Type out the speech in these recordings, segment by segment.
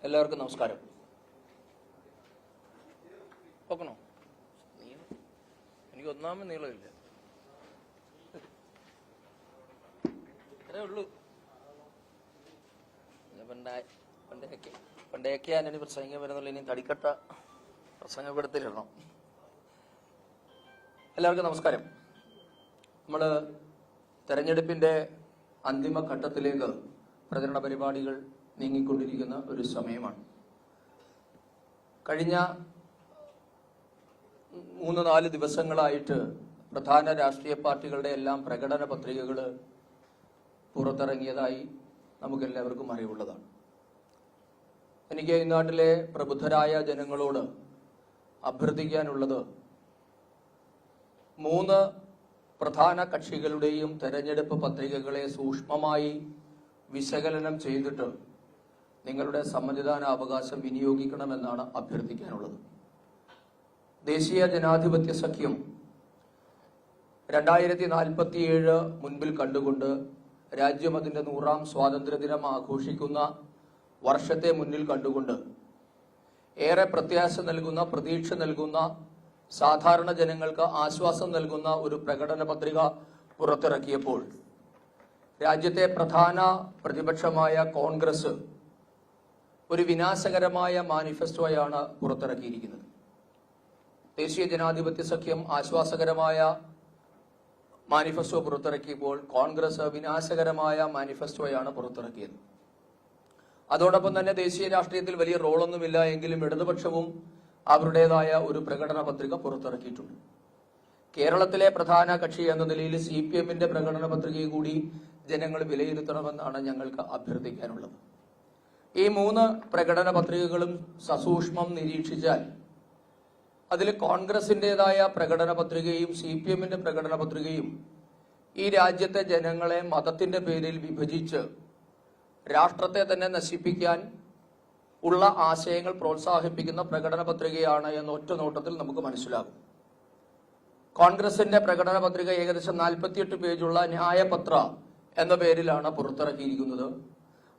എല്ലാവർക്കും നമസ്കാരം. നോക്കണോ? എനിക്ക് ഒന്നാമത് നീളമില്ല, അത്രേ ഉള്ളൂ. പണ്ടേക്ക് ഞാനൊരു പ്രസംഗം വരുന്നുള്ള ഇനി തടിക്കട്ട പ്രസംഗപ്പെടുത്തിലിടണം. എല്ലാവർക്കും നമസ്കാരം. നമ്മൾ തെരഞ്ഞെടുപ്പിന്റെ അന്തിമ ഘട്ടത്തിലേക്ക് പ്രചരണ പരിപാടികൾ നീങ്ങിക്കൊണ്ടിരിക്കുന്ന ഒരു സമയമാണ്. കഴിഞ്ഞ 3-4 ദിവസങ്ങളായിട്ട് പ്രധാന രാഷ്ട്രീയ പാർട്ടികളുടെ എല്ലാം പ്രകടന പത്രികകൾ പുറത്തിറങ്ങിയതായി നമുക്കെല്ലാവർക്കും അറിവുള്ളതാണ്. എനിക്ക് ഈ നാട്ടിലെ പ്രബുദ്ധരായ ജനങ്ങളോട് അഭ്യർത്ഥിക്കാനുള്ളത്, 3 പ്രധാന കക്ഷികളുടെയും തെരഞ്ഞെടുപ്പ് പത്രികകളെ സൂക്ഷ്മമായി വിശകലനം ചെയ്തിട്ട് നിങ്ങളുടെ സമ്മതിദാന അവകാശം വിനിയോഗിക്കണമെന്നാണ് അഭ്യർത്ഥിക്കാനുള്ളത്. ദേശീയ ജനാധിപത്യ സഖ്യം 2047 മുൻപിൽ കണ്ടുകൊണ്ട് രാജ്യം അതിന്റെ 100ാം സ്വാതന്ത്ര്യദിനം ആഘോഷിക്കുന്ന വർഷത്തെ മുന്നിൽ കണ്ടുകൊണ്ട് ഏറെ പ്രത്യാശ നൽകുന്ന, പ്രതീക്ഷ നൽകുന്ന, സാധാരണ ജനങ്ങൾക്ക് ആശ്വാസം നൽകുന്ന ഒരു പ്രകടന പത്രിക പുറത്തിറക്കിയപ്പോൾ രാജ്യത്തെ പ്രധാന പ്രതിപക്ഷമായ കോൺഗ്രസ് ഒരു വിനാശകരമായ മാനിഫെസ്റ്റോയാണ് പുറത്തിറക്കിയിരിക്കുന്നത്. ദേശീയ ജനാധിപത്യ സഖ്യം ആശ്വാസകരമായ മാനിഫെസ്റ്റോ പുറത്തിറക്കിയപ്പോൾ കോൺഗ്രസ് വിനാശകരമായ മാനിഫെസ്റ്റോയാണ് പുറത്തിറക്കിയത്. അതോടൊപ്പം തന്നെ ദേശീയ രാഷ്ട്രീയത്തിൽ വലിയ റോളൊന്നുമില്ല എങ്കിലും ഇടതുപക്ഷവും അവരുടേതായ ഒരു പ്രകടന പത്രിക പുറത്തിറക്കിയിട്ടുണ്ട്. കേരളത്തിലെ പ്രധാന കക്ഷി എന്ന നിലയിൽ CPMന്റെ പ്രകടന പത്രികയെ കൂടി ജനങ്ങൾ വിലയിരുത്തണമെന്നാണ് ഞങ്ങൾക്ക് അഭ്യർത്ഥിക്കാനുള്ളത്. ഈ 3 പ്രകടന പത്രികകളും സസൂക്ഷ്മം നിരീക്ഷിച്ചാൽ അതിൽ കോൺഗ്രസിൻ്റെതായ പ്രകടന പത്രികയും CPMന്റെ പ്രകടന പത്രികയും ഈ രാജ്യത്തെ ജനങ്ങളെ മതത്തിന്റെ പേരിൽ വിഭജിച്ച് രാഷ്ട്രത്തെ തന്നെ നശിപ്പിക്കാൻ ഉള്ള ആശയങ്ങൾ പ്രോത്സാഹിപ്പിക്കുന്ന പ്രകടന പത്രികയാണ് എന്ന് ഒറ്റ നോട്ടത്തിൽ നമുക്ക് മനസ്സിലാകും. കോൺഗ്രസിന്റെ പ്രകടന പത്രിക ഏകദേശം 48 പേജുള്ള ന്യായപത്ര എന്ന പേരിലാണ് പുറത്തിറക്കിയിരിക്കുന്നത്.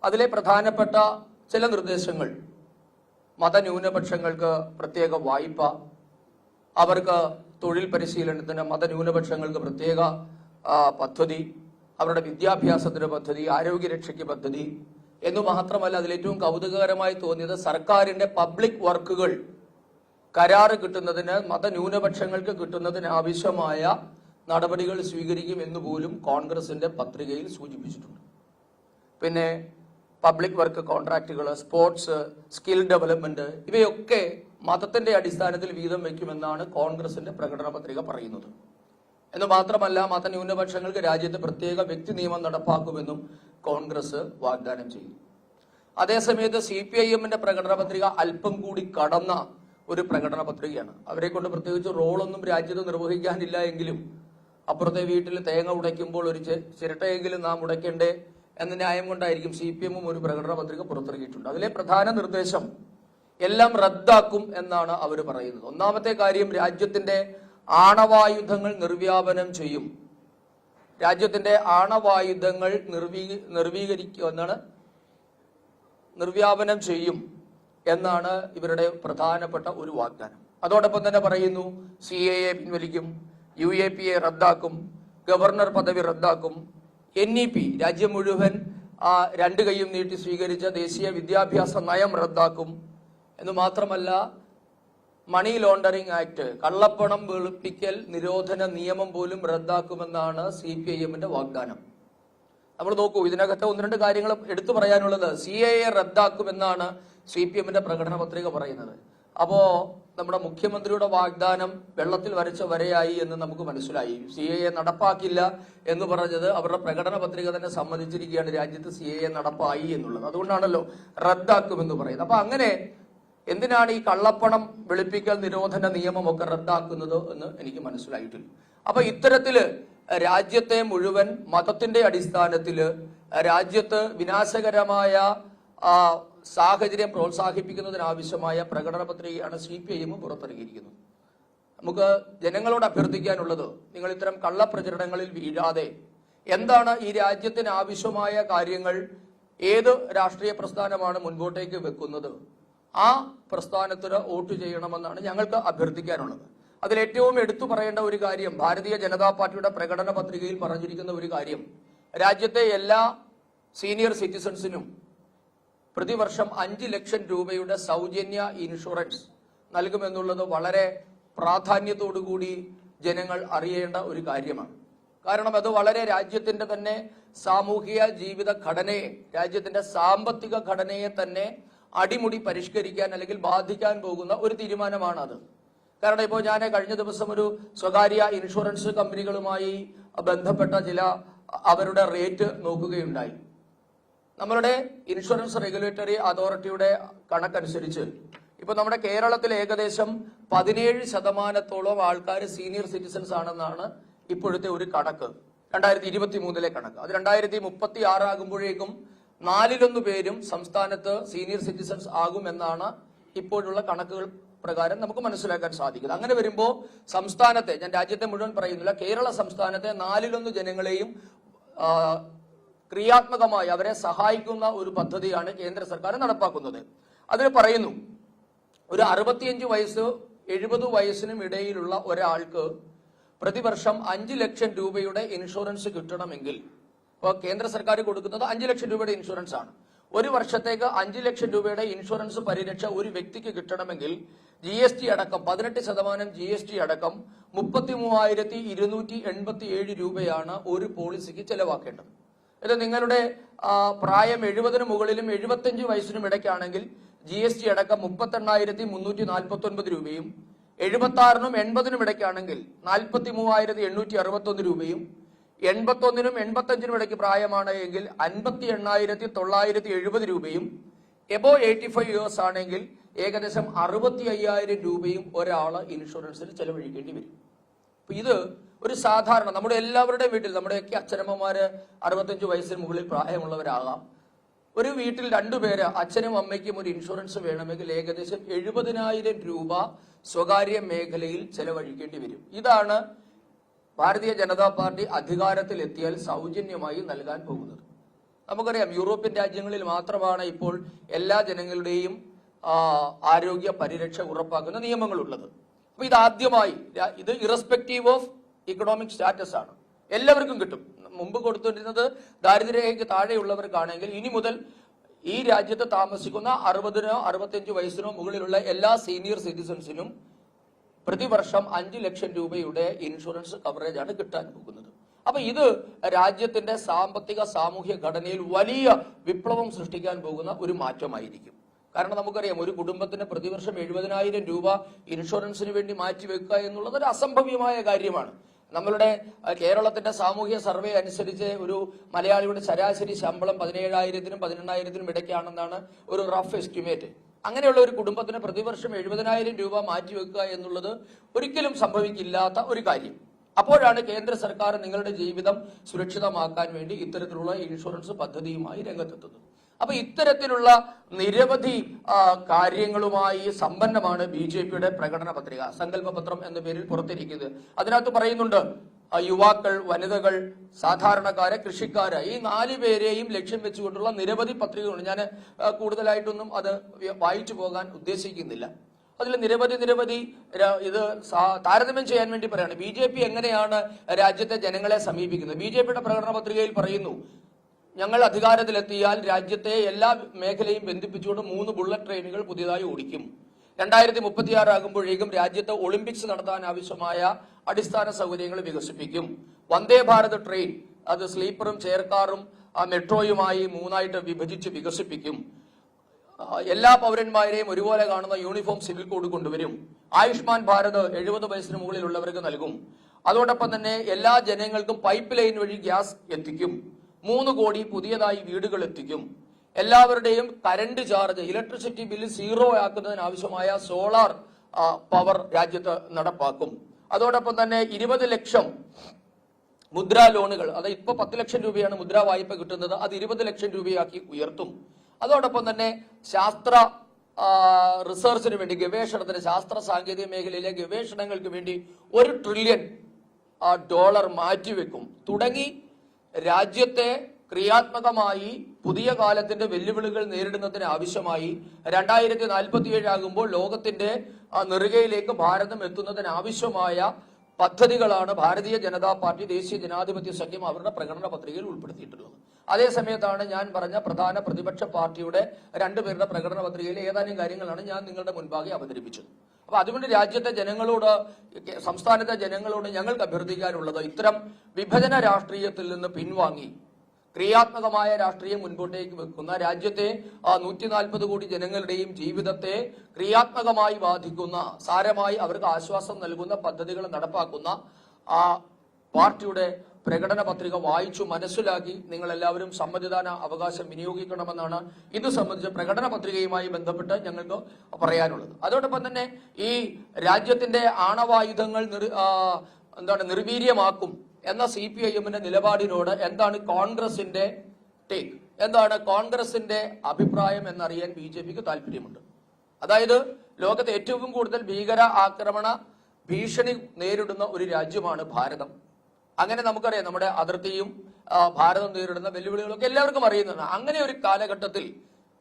അതിലെ പ്രധാനപ്പെട്ട ചില നിർദ്ദേശങ്ങൾ: മതന്യൂനപക്ഷങ്ങൾക്ക് പ്രത്യേക വായ്പ, അവർക്ക് തൊഴിൽ പരിശീലനത്തിന് മതന്യൂനപക്ഷങ്ങൾക്ക് പ്രത്യേക പദ്ധതി, അവരുടെ വിദ്യാഭ്യാസത്തിന് പദ്ധതി, ആരോഗ്യരക്ഷയ്ക്ക് പദ്ധതി എന്നു മാത്രമല്ല, അതിലേറ്റവും കൗതുകകരമായി തോന്നിയത് സർക്കാരിന്റെ പബ്ലിക് വർക്കുകൾ കരാറ് കിട്ടുന്നതിന്, മതന്യൂനപക്ഷങ്ങൾക്ക് കിട്ടുന്നതിന് ആവശ്യമായ നടപടികൾ സ്വീകരിക്കും എന്നുപോലും കോൺഗ്രസിന്റെ പത്രികയിൽ സൂചിപ്പിച്ചിട്ടുണ്ട്. പിന്നെ പബ്ലിക് വർക്ക് കോൺട്രാക്റ്റുകൾ, സ്പോർട്സ്, സ്കിൽ ഡെവലപ്മെന്റ് ഇവയൊക്കെ മതത്തിന്റെ അടിസ്ഥാനത്തിൽ വീതം വയ്ക്കുമെന്നാണ് കോൺഗ്രസിന്റെ പ്രകടന പത്രിക പറയുന്നത്. എന്ന് മാത്രമല്ല, മതന്യൂനപക്ഷങ്ങൾക്ക് രാജ്യത്ത് പ്രത്യേക വ്യക്തി നിയമം നടപ്പാക്കുമെന്നും കോൺഗ്രസ് വാഗ്ദാനം ചെയ്തു. അതേസമയത്ത് CPIMന്റെ പ്രകടന പത്രിക അല്പം കൂടി കടന്ന ഒരു പ്രകടന പത്രികയാണ്. അവരെ കൊണ്ട് പ്രത്യേകിച്ച് റോളൊന്നും രാജ്യത്ത് നിർവഹിക്കാനില്ല എങ്കിലും അപ്പുറത്തെ വീട്ടിൽ തേങ്ങ ഉടയ്ക്കുമ്പോൾ ഒരു ചിരട്ടയെങ്കിലും നാം ഉടയ്ക്കണ്ടേ എന്ന ന്യായം കൊണ്ടായിരിക്കും CPM ഒരു പ്രകടന പത്രിക പുറത്തിറക്കിയിട്ടുണ്ട്. അതിലെ പ്രധാന നിർദ്ദേശം എല്ലാം റദ്ദാക്കും എന്നാണ് അവർ പറയുന്നത്. ഒന്നാമത്തെ കാര്യം, രാജ്യത്തിന്റെ ആണവായുധങ്ങൾ നിർവ്യാപനം ചെയ്യും. രാജ്യത്തിന്റെ ആണവായുധങ്ങൾ നിർവ്യാപനം ചെയ്യും എന്നാണ് ഇവരുടെ പ്രധാനപ്പെട്ട ഒരു വാഗ്ദാനം. അതോടൊപ്പം തന്നെ പറയുന്നു, CAA പിൻവലിക്കും, UAPA റദ്ദാക്കും, ഗവർണർ പദവി റദ്ദാക്കും, NEP രാജ്യം മുഴുവൻ 2 കൈയും നീട്ടി സ്വീകരിച്ച ദേശീയ വിദ്യാഭ്യാസ നയം റദ്ദാക്കും എന്ന് മാത്രമല്ല, മണി ലോണ്ടറിംഗ് ആക്ട്, കള്ളപ്പണം വെളുപ്പിക്കൽ നിരോധന നിയമം പോലും റദ്ദാക്കുമെന്നാണ് CPIMന്റെ വാഗ്ദാനം. നമ്മൾ നോക്കൂ, ഇതിനകത്ത് 1-2 കാര്യങ്ങൾ എടുത്തു പറയാനുള്ളത്. CAA റദ്ദാക്കുമെന്നാണ് CPMന്റെ പ്രകടന പത്രിക പറയുന്നത്. അപ്പോ നമ്മുടെ മുഖ്യമന്ത്രിയുടെ വാഗ്ദാനം വെള്ളത്തിൽ വരച്ച വരയായി എന്ന് നമുക്ക് മനസ്സിലായി. CAA നടപ്പാക്കില്ല എന്ന് പറഞ്ഞത് അവരുടെ പ്രകടന പത്രിക തന്നെ സമ്മതിച്ചിരിക്കുകയാണ്, രാജ്യത്ത് CAA നടപ്പായി എന്നുള്ളത്. അതുകൊണ്ടാണല്ലോ റദ്ദാക്കുമെന്ന് പറയുന്നത്. അപ്പൊ അങ്ങനെ എന്തിനാണ് ഈ കള്ളപ്പണം വെളുപ്പിക്കൽ നിരോധന നിയമമൊക്കെ റദ്ദാക്കുന്നത് എന്ന് എനിക്ക് മനസ്സിലായിട്ടില്ല. അപ്പൊ ഇത്തരത്തില് രാജ്യത്തെ മുഴുവൻ മതത്തിന്റെ അടിസ്ഥാനത്തില് രാജ്യത്ത് വിനാശകരമായ സാഹചര്യം പ്രോത്സാഹിപ്പിക്കുന്നതിനാവശ്യമായ പ്രകടന പത്രികയാണ് CPIM പുറത്തിറക്കിയിരിക്കുന്നത്. നമുക്ക് ജനങ്ങളോട് അഭ്യർത്ഥിക്കാനുള്ളത്, നിങ്ങൾ ഇത്തരം കള്ളപ്രചരണങ്ങളിൽ വീഴാതെ എന്താണ് ഈ രാജ്യത്തിന് ആവശ്യമായ കാര്യങ്ങൾ ഏത് രാഷ്ട്രീയ പ്രസ്ഥാനമാണ് മുൻപോട്ടേക്ക് വെക്കുന്നത് ആ പ്രസ്ഥാനത്തിന് വോട്ട് ചെയ്യണമെന്നാണ് ഞങ്ങൾക്ക് അഭ്യർത്ഥിക്കാനുള്ളത്. അതിലേറ്റവും എടുത്തു പറയേണ്ട ഒരു കാര്യം, ഭാരതീയ ജനതാ പാർട്ടിയുടെ പ്രകടന പത്രികയിൽ പറഞ്ഞിരിക്കുന്ന ഒരു കാര്യം, രാജ്യത്തെ എല്ലാ സീനിയർ സിറ്റിസൺസിനും പ്രതിവർഷം 5 ലക്ഷം രൂപയുടെ സൗജന്യ ഇൻഷുറൻസ് നൽകുമെന്നുള്ളത് വളരെ പ്രാധാന്യത്തോടുകൂടി ജനങ്ങൾ അറിയേണ്ട ഒരു കാര്യമാണ്. കാരണം അത് വളരെ രാജ്യത്തിന്റെ തന്നെ സാമൂഹിക ജീവിത ഘടനയെ, രാജ്യത്തിന്റെ സാമ്പത്തിക ഘടനയെ തന്നെ അടിമുടി പരിഷ്കരിക്കാൻ അല്ലെങ്കിൽ ബാധിക്കാൻ പോകുന്ന ഒരു തീരുമാനമാണ് അത്. കാരണം ഇപ്പോൾ ഞാൻ കഴിഞ്ഞ ദിവസം ഒരു സ്വകാര്യ ഇൻഷുറൻസ് കമ്പനികളുമായി ബന്ധപ്പെട്ട ചില അവരുടെ റേറ്റ് നോക്കുകയുണ്ടായി. നമ്മളുടെ ഇൻഷുറൻസ് റെഗുലേറ്ററി അതോറിറ്റിയുടെ കണക്കനുസരിച്ച് ഇപ്പൊ നമ്മുടെ കേരളത്തിൽ ഏകദേശം 17% ആൾക്കാർ സീനിയർ സിറ്റിസൺസ് ആണെന്നാണ് ഇപ്പോഴത്തെ ഒരു കണക്ക്, 2023 കണക്ക്. അത് 2036 ആകുമ്പോഴേക്കും 4/1 പേരും സംസ്ഥാനത്ത് സീനിയർ സിറ്റിസൺസ് ആകുമെന്നാണ് ഇപ്പോഴുള്ള കണക്കുകൾ പ്രകാരം നമുക്ക് മനസ്സിലാക്കാൻ സാധിക്കുന്നത്. അങ്ങനെ വരുമ്പോൾ സംസ്ഥാനത്തെ, ഞാൻ രാജ്യത്തെ മുഴുവൻ പറയുന്നില്ല, കേരള സംസ്ഥാനത്തെ 4/1 ജനങ്ങളെയും ക്രിയാത്മകമായി അവരെ സഹായിക്കുന്ന ഒരു പദ്ധതിയാണ് കേന്ദ്ര സർക്കാർ നടപ്പാക്കുന്നത്. അതിൽ പറയുന്നു, ഒരു 65 വയസ്സ് 70 വയസ്സിനും ഇടയിലുള്ള ഒരാൾക്ക് പ്രതിവർഷം 5 ലക്ഷം രൂപയുടെ ഇൻഷുറൻസ് കിട്ടണമെങ്കിൽ, ഇപ്പോൾ കേന്ദ്ര സർക്കാർ കൊടുക്കുന്നത് 5 ലക്ഷം രൂപയുടെ ഇൻഷുറൻസ് ആണ്. ഒരു വർഷത്തേക്ക് 5 ലക്ഷം രൂപയുടെ ഇൻഷുറൻസ് പരിരക്ഷ ഒരു വ്യക്തിക്ക് കിട്ടണമെങ്കിൽ GST അടക്കം 18% GST അടക്കം 33,287 രൂപയാണ് ഒരു പോളിസിക്ക് ചെലവാക്കേണ്ടത്. ഇത് നിങ്ങളുടെ പ്രായം 70-ന് മുകളിലും 75 വയസ്സിനും ഇടയ്ക്കാണെങ്കിൽ GST അടക്കം 38,349 രൂപയും, 76-നും 80-നും ഇടയ്ക്കാണെങ്കിൽ 43,861 രൂപയും, 81-നും 85-നും ഇടയ്ക്ക് പ്രായമാണ് എങ്കിൽ 58,970 രൂപയും, എബോ 85 ഇയേഴ്സ് ആണെങ്കിൽ ഏകദേശം 65,000 രൂപയും ഒരാള് ഇൻഷുറൻസിൽ ചെലവഴിക്കേണ്ടി വരും. അപ്പൊ ഇത് ഒരു സാധാരണ നമ്മുടെ എല്ലാവരുടെയും വീട്ടിൽ, നമ്മുടെയൊക്കെ അച്ഛനമ്മമാര് 65 വയസ്സിന് മുകളിൽ പ്രായമുള്ളവരാകാം. ഒരു വീട്ടിൽ 2 പേര്, അച്ഛനും അമ്മയ്ക്കും ഒരു ഇൻഷുറൻസ് വേണമെങ്കിൽ ഏകദേശം 70,000 രൂപ സ്വകാര്യ മേഖലയിൽ ചെലവഴിക്കേണ്ടി വരും. ഇതാണ് ഭാരതീയ ജനതാ പാർട്ടി അധികാരത്തിൽ എത്തിയാൽ സൗജന്യമായി നൽകാൻ പോകുന്നത്. നമുക്കറിയാം, യൂറോപ്യൻ രാജ്യങ്ങളിൽ മാത്രമാണ് ഇപ്പോൾ എല്ലാ ജനങ്ങളുടെയും ആരോഗ്യ പരിരക്ഷ ഉറപ്പാക്കുന്ന നിയമങ്ങളുള്ളത്. അപ്പൊ ഇതാദ്യമായി, ഇത് ഇറസ്പെക്റ്റീവ് ഓഫ് ഇക്കണോമിക് സ്റ്റാറ്റസ് ആണ്, എല്ലാവർക്കും കിട്ടും. മുമ്പ് കൊടുത്തുകൊണ്ടിരുന്നത് ദാരിദ്ര്യരേഖയ്ക്ക് താഴെയുള്ളവർക്കാണെങ്കിൽ ഇനി മുതൽ ഈ രാജ്യത്ത് താമസിക്കുന്ന 60-നോ 65 വയസ്സിനോ മുകളിലുള്ള എല്ലാ സീനിയർ സിറ്റിസൺസിനും പ്രതിവർഷം 5 ലക്ഷം രൂപയുടെ ഇൻഷുറൻസ് കവറേജ് ആണ് കിട്ടാൻ പോകുന്നത്. അപ്പൊ ഇത് രാജ്യത്തിന്റെ സാമ്പത്തിക സാമൂഹ്യ ഘടനയിൽ വലിയ വിപ്ലവം സൃഷ്ടിക്കാൻ പോകുന്ന ഒരു മാറ്റമായിരിക്കും. കാരണം നമുക്കറിയാം, ഒരു കുടുംബത്തിന് പ്രതിവർഷം 70,000 രൂപ ഇൻഷുറൻസിന് വേണ്ടി മാറ്റിവെക്കുക എന്നുള്ളത് ഒരു അസംഭവ്യമായ കാര്യമാണ്. നമ്മളുടെ കേരളത്തിന്റെ സാമൂഹ്യ സർവേ അനുസരിച്ച് ഒരു മലയാളിയുടെ ശരാശരി ശമ്പളം 17,000-നും 18,000-നും ഇടയ്ക്കാണെന്നാണ് ഒരു റഫ് എസ്റ്റിമേറ്റ്. അങ്ങനെയുള്ള ഒരു കുടുംബത്തിന് പ്രതിവർഷം 70,000 രൂപ മാറ്റിവെക്കുക എന്നുള്ളത് ഒരിക്കലും സംഭവിക്കില്ലാത്ത ഒരു കാര്യം. അപ്പോഴാണ് കേന്ദ്ര സർക്കാർ നിങ്ങളുടെ ജീവിതം സുരക്ഷിതമാക്കാൻ വേണ്ടി ഇത്തരത്തിലുള്ള ഇൻഷുറൻസ് പദ്ധതിയുമായി രംഗത്തെത്തുന്നത്. അപ്പൊ ഇത്തരത്തിലുള്ള നിരവധി കാര്യങ്ങളുമായി സമ്പന്നമാണ് BJPയുടെ പ്രകടന പത്രിക, സങ്കല്പപത്രം എന്ന പേരിൽ പുറത്തിരിക്കുന്നത്. അതിനകത്ത് പറയുന്നുണ്ട്, യുവാക്കൾ, വനിതകൾ, സാധാരണക്കാര്, കൃഷിക്കാര്, ഈ 4 പേരെയും ലക്ഷ്യം വെച്ചുകൊണ്ടുള്ള നിരവധി പത്രികകളുണ്ട്. ഞാൻ കൂടുതലായിട്ടൊന്നും അത് വായിച്ചു പോകാൻ ഉദ്ദേശിക്കുന്നില്ല. അതിൽ നിരവധി ഇത് താരതമ്യം ചെയ്യാൻ വേണ്ടി പറയാണ് BJP എങ്ങനെയാണ് രാജ്യത്തെ ജനങ്ങളെ സമീപിക്കുന്നത്. BJPയുടെ പ്രകടന പത്രികയിൽ പറയുന്നു, ഞങ്ങൾ അധികാരത്തിലെത്തിയാൽ രാജ്യത്തെ എല്ലാ മേഖലയും ബന്ധിപ്പിച്ചുകൊണ്ട് 3 ബുള്ളറ്റ് ട്രെയിനുകൾ പുതിയതായി ഓടിക്കും. 2036 ആകുമ്പോഴേക്കും രാജ്യത്ത് ഒളിമ്പിക്സ് നടത്താൻ ആവശ്യമായ അടിസ്ഥാന സൗകര്യങ്ങൾ വികസിപ്പിക്കും. വന്ദേ ഭാരത് ട്രെയിൻ, അത് സ്ലീപ്പറും ചെയർകാറും മെട്രോയുമായി 3ആയിട്ട് വിഭജിച്ച് വികസിപ്പിക്കും. എല്ലാ പൗരന്മാരെയും ഒരുപോലെ കാണുന്ന യൂണിഫോം സിവിൽ കോഡ് കൊണ്ടുവരും. ആയുഷ്മാൻ ഭാരത് 70 വയസ്സിന് മുകളിലുള്ളവർക്ക് നൽകും. അതോടൊപ്പം തന്നെ എല്ലാ ജനങ്ങൾക്കും പൈപ്പ് ലൈൻ വഴി ഗ്യാസ് എത്തിക്കും. 3 കോടി പുതിയതായി വീടുകൾ എത്തിക്കും. എല്ലാവരുടെയും കറണ്ട് ചാർജ്, ഇലക്ട്രിസിറ്റി ബില്ല് 0 ആക്കുന്നതിന് ആവശ്യമായ സോളാർ പവർ രാജ്യത്ത് നടപ്പാക്കും. അതോടൊപ്പം തന്നെ 20 ലക്ഷം മുദ്രാ ലോണുകൾ, അത് ഇപ്പൊ 10 ലക്ഷം രൂപയാണ് മുദ്രാ വായ്പ കിട്ടുന്നത്, അത് 20 ലക്ഷം രൂപയാക്കി ഉയർത്തും. അതോടൊപ്പം തന്നെ ശാസ്ത്ര റിസർച്ചിന് വേണ്ടി, ഗവേഷണത്തിന്, ശാസ്ത്ര സാങ്കേതിക മേഖലയിലെ ഗവേഷണങ്ങൾക്ക് വേണ്ടി $1 ട്രില്യൺ മാറ്റിവെക്കും. തുടങ്ങി രാജ്യത്തെ ക്രിയാത്മകമായി പുതിയ കാലത്തിന്റെ വെല്ലുവിളികൾ നേരിടുന്നതിന് ആവശ്യമായി 2047 ആകുമ്പോൾ ലോകത്തിന്റെ നെറുകയിലേക്ക് ഭാരതം എത്തുന്നതിന് ആവശ്യമായ പദ്ധതികളാണ് ഭാരതീയ ജനതാ പാർട്ടി, ദേശീയ ജനാധിപത്യ സഖ്യം അവരുടെ പ്രകടന പത്രികയിൽ ഉൾപ്പെടുത്തിയിട്ടുള്ളത്. അതേ സമയത്താണ് ഞാൻ പറഞ്ഞ പ്രധാന പ്രതിപക്ഷ പാർട്ടിയുടെ രണ്ടുപേരുടെ പ്രകടന പത്രികയിലെ ഏതാനും കാര്യങ്ങളാണ് ഞാൻ നിങ്ങളുടെ മുൻപാകെ അവതരിപ്പിച്ചത്. അപ്പൊ അതുകൊണ്ട് രാജ്യത്തെ ജനങ്ങളോട്, സംസ്ഥാനത്തെ ജനങ്ങളോട് ഞങ്ങൾക്ക് അഭ്യർത്ഥിക്കാനുള്ളത്, ഇത്തരം വിഭജന രാഷ്ട്രീയത്തിൽ നിന്ന് പിൻവാങ്ങി ക്രിയാത്മകമായ രാഷ്ട്രീയം മുൻപോട്ടേക്ക് വെക്കുന്ന, രാജ്യത്തെ 140 കോടി ജനങ്ങളുടെയും ജീവിതത്തെ ക്രിയാത്മകമായി ബാധിക്കുന്ന, സാരമായി അവർക്ക് ആശ്വാസം നൽകുന്ന പദ്ധതികൾ നടപ്പാക്കുന്ന ആ പാർട്ടിയുടെ പ്രകടന പത്രിക വായിച്ചു മനസ്സിലാക്കി നിങ്ങൾ എല്ലാവരും സമ്മതിദാന അവകാശം വിനിയോഗിക്കണമെന്നാണ് ഇത് സംബന്ധിച്ച് പ്രകടന പത്രികയുമായി ബന്ധപ്പെട്ട് ഞങ്ങൾക്ക് പറയാനുള്ളത്. അതോടൊപ്പം തന്നെ ഈ രാജ്യത്തിന്റെ ആണവായുധങ്ങൾ നിർവീര്യമാക്കും എന്ന CPIMന്റെ നിലപാടിനോട് എന്താണ് കോൺഗ്രസിന്റെ ടേക്ക്, എന്താണ് കോൺഗ്രസിന്റെ അഭിപ്രായം എന്നറിയാൻ BJPക്ക് താല്പര്യമുണ്ട്. അതായത് ലോകത്തെ ഏറ്റവും കൂടുതൽ ഭീകര ആക്രമണ ഭീഷണി നേരിടുന്ന ഒരു രാജ്യമാണ് ഭാരതം. അങ്ങനെ നമുക്കറിയാം, നമ്മുടെ അതിർത്തിയും ഭാരതം നേരിടുന്ന വെല്ലുവിളികളൊക്കെ എല്ലാവർക്കും അറിയുന്നതാണ്. അങ്ങനെ ഒരു കാലഘട്ടത്തിൽ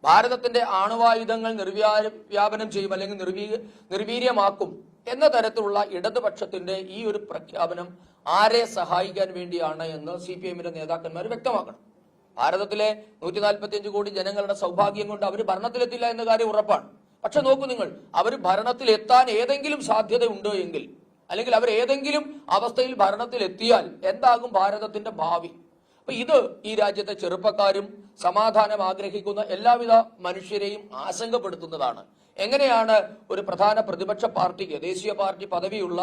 ഭാരതത്തിന്റെ ആണവായുധങ്ങൾ നിർവ്യാപനം ചെയ്യും അല്ലെങ്കിൽ നിർവീര്യമാക്കും എന്ന തരത്തിലുള്ള ഇടതുപക്ഷത്തിന്റെ ഈ ഒരു പ്രഖ്യാപനം ആരെ സഹായിക്കാൻ വേണ്ടിയാണ് എന്ന് CPIMന്റെ നേതാക്കന്മാർ വ്യക്തമാക്കണം. ഭാരതത്തിലെ 145 കോടി ജനങ്ങളുടെ സൗഭാഗ്യം കൊണ്ട് അവർ ഭരണത്തിലെത്തില്ല എന്ന കാര്യം ഉറപ്പാണ്. പക്ഷെ നോക്കൂ നിങ്ങൾ, അവർ ഭരണത്തിലെത്താൻ ഏതെങ്കിലും സാധ്യത ഉണ്ടോ എങ്കിൽ, അല്ലെങ്കിൽ അവർ ഏതെങ്കിലും അവസ്ഥയിൽ ഭരണത്തിലെത്തിയാൽ എന്താകും ഭാരതത്തിന്റെ ഭാവി? അപ്പൊ ഇത് ഈ രാജ്യത്തെ ചെറുപ്പക്കാരും സമാധാനം ആഗ്രഹിക്കുന്ന എല്ലാവിധ മനുഷ്യരെയും ആശങ്കപ്പെടുത്തുന്നതാണ്. എങ്ങനെയാണ് ഒരു പ്രധാന പ്രതിപക്ഷ പാർട്ടിക്ക്, ദേശീയ പാർട്ടി പദവിയുള്ള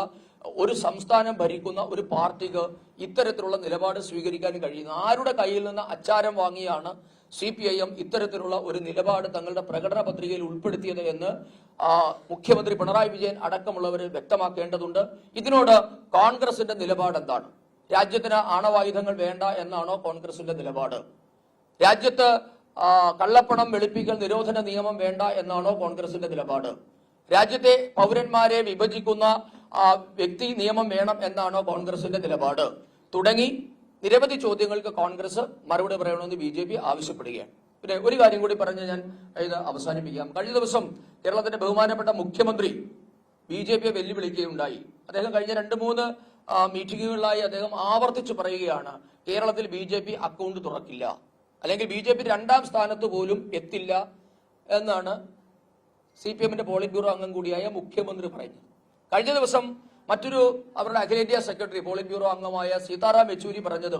ഒരു സംസ്ഥാനം ഭരിക്കുന്ന ഒരു പാർട്ടിക്ക് ഇത്തരത്തിലുള്ള നിലപാട് സ്വീകരിക്കാൻ കഴിയുന്നത്? ആരുടെ കയ്യിൽ നിന്ന് അച്ചാരം വാങ്ങിയാണ് CPIM ഇത്തരത്തിലുള്ള ഒരു നിലപാട് തങ്ങളുടെ പ്രകടന പത്രികയിൽ ഉൾപ്പെടുത്തിയത് എന്ന് മുഖ്യമന്ത്രി പിണറായി വിജയൻ അടക്കമുള്ളവർ വ്യക്തമാക്കേണ്ടതുണ്ട്. ഇതിനോട് കോൺഗ്രസിന്റെ നിലപാട് എന്താണ്? രാജ്യത്തിന് ആണവായുധങ്ങൾ വേണ്ട എന്നാണോ കോൺഗ്രസിന്റെ നിലപാട്? രാജ്യത്ത് കള്ളപ്പണം വെളുപ്പിക്കൽ നിരോധന നിയമം വേണ്ട എന്നാണോ കോൺഗ്രസിന്റെ നിലപാട്? രാജ്യത്തെ പൗരന്മാരെ വിഭജിക്കുന്ന വ്യക്തി നിയമം വേണം എന്നാണോ കോൺഗ്രസിന്റെ നിലപാട്? തുടങ്ങി നിരവധി ചോദ്യങ്ങൾക്ക് കോൺഗ്രസ് മറുപടി പറയണമെന്ന് BJP ആവശ്യപ്പെടുകയാണ്. പിന്നെ ഒരു കാര്യം കൂടി പറഞ്ഞ് ഞാൻ ഇത് അവസാനിപ്പിക്കാം. കഴിഞ്ഞ ദിവസം കേരളത്തിന്റെ ബഹുമാനപ്പെട്ട മുഖ്യമന്ത്രി BJPയെ വെല്ലുവിളിക്കുകയുണ്ടായി. അദ്ദേഹം കഴിഞ്ഞ 2-3 മീറ്റിംഗുകളിലായി അദ്ദേഹം ആവർത്തിച്ചു പറയുകയാണ്, കേരളത്തിൽ BJP അക്കൗണ്ട് തുറക്കില്ല, അല്ലെങ്കിൽ BJP 2ാം സ്ഥാനത്ത് പോലും എത്തില്ല എന്നാണ് CPIMന്റെ പോളിറ്റ് ബ്യൂറോ അംഗം കൂടിയായ മുഖ്യമന്ത്രി പറയുന്നത്. കഴിഞ്ഞ ദിവസം മറ്റൊരു അവരുടെ അഖിലേന്ത്യാ സെക്രട്ടറി, പോളിറ്റ് ബ്യൂറോ അംഗമായ സീതാറാം യെച്ചൂരി പറഞ്ഞത്,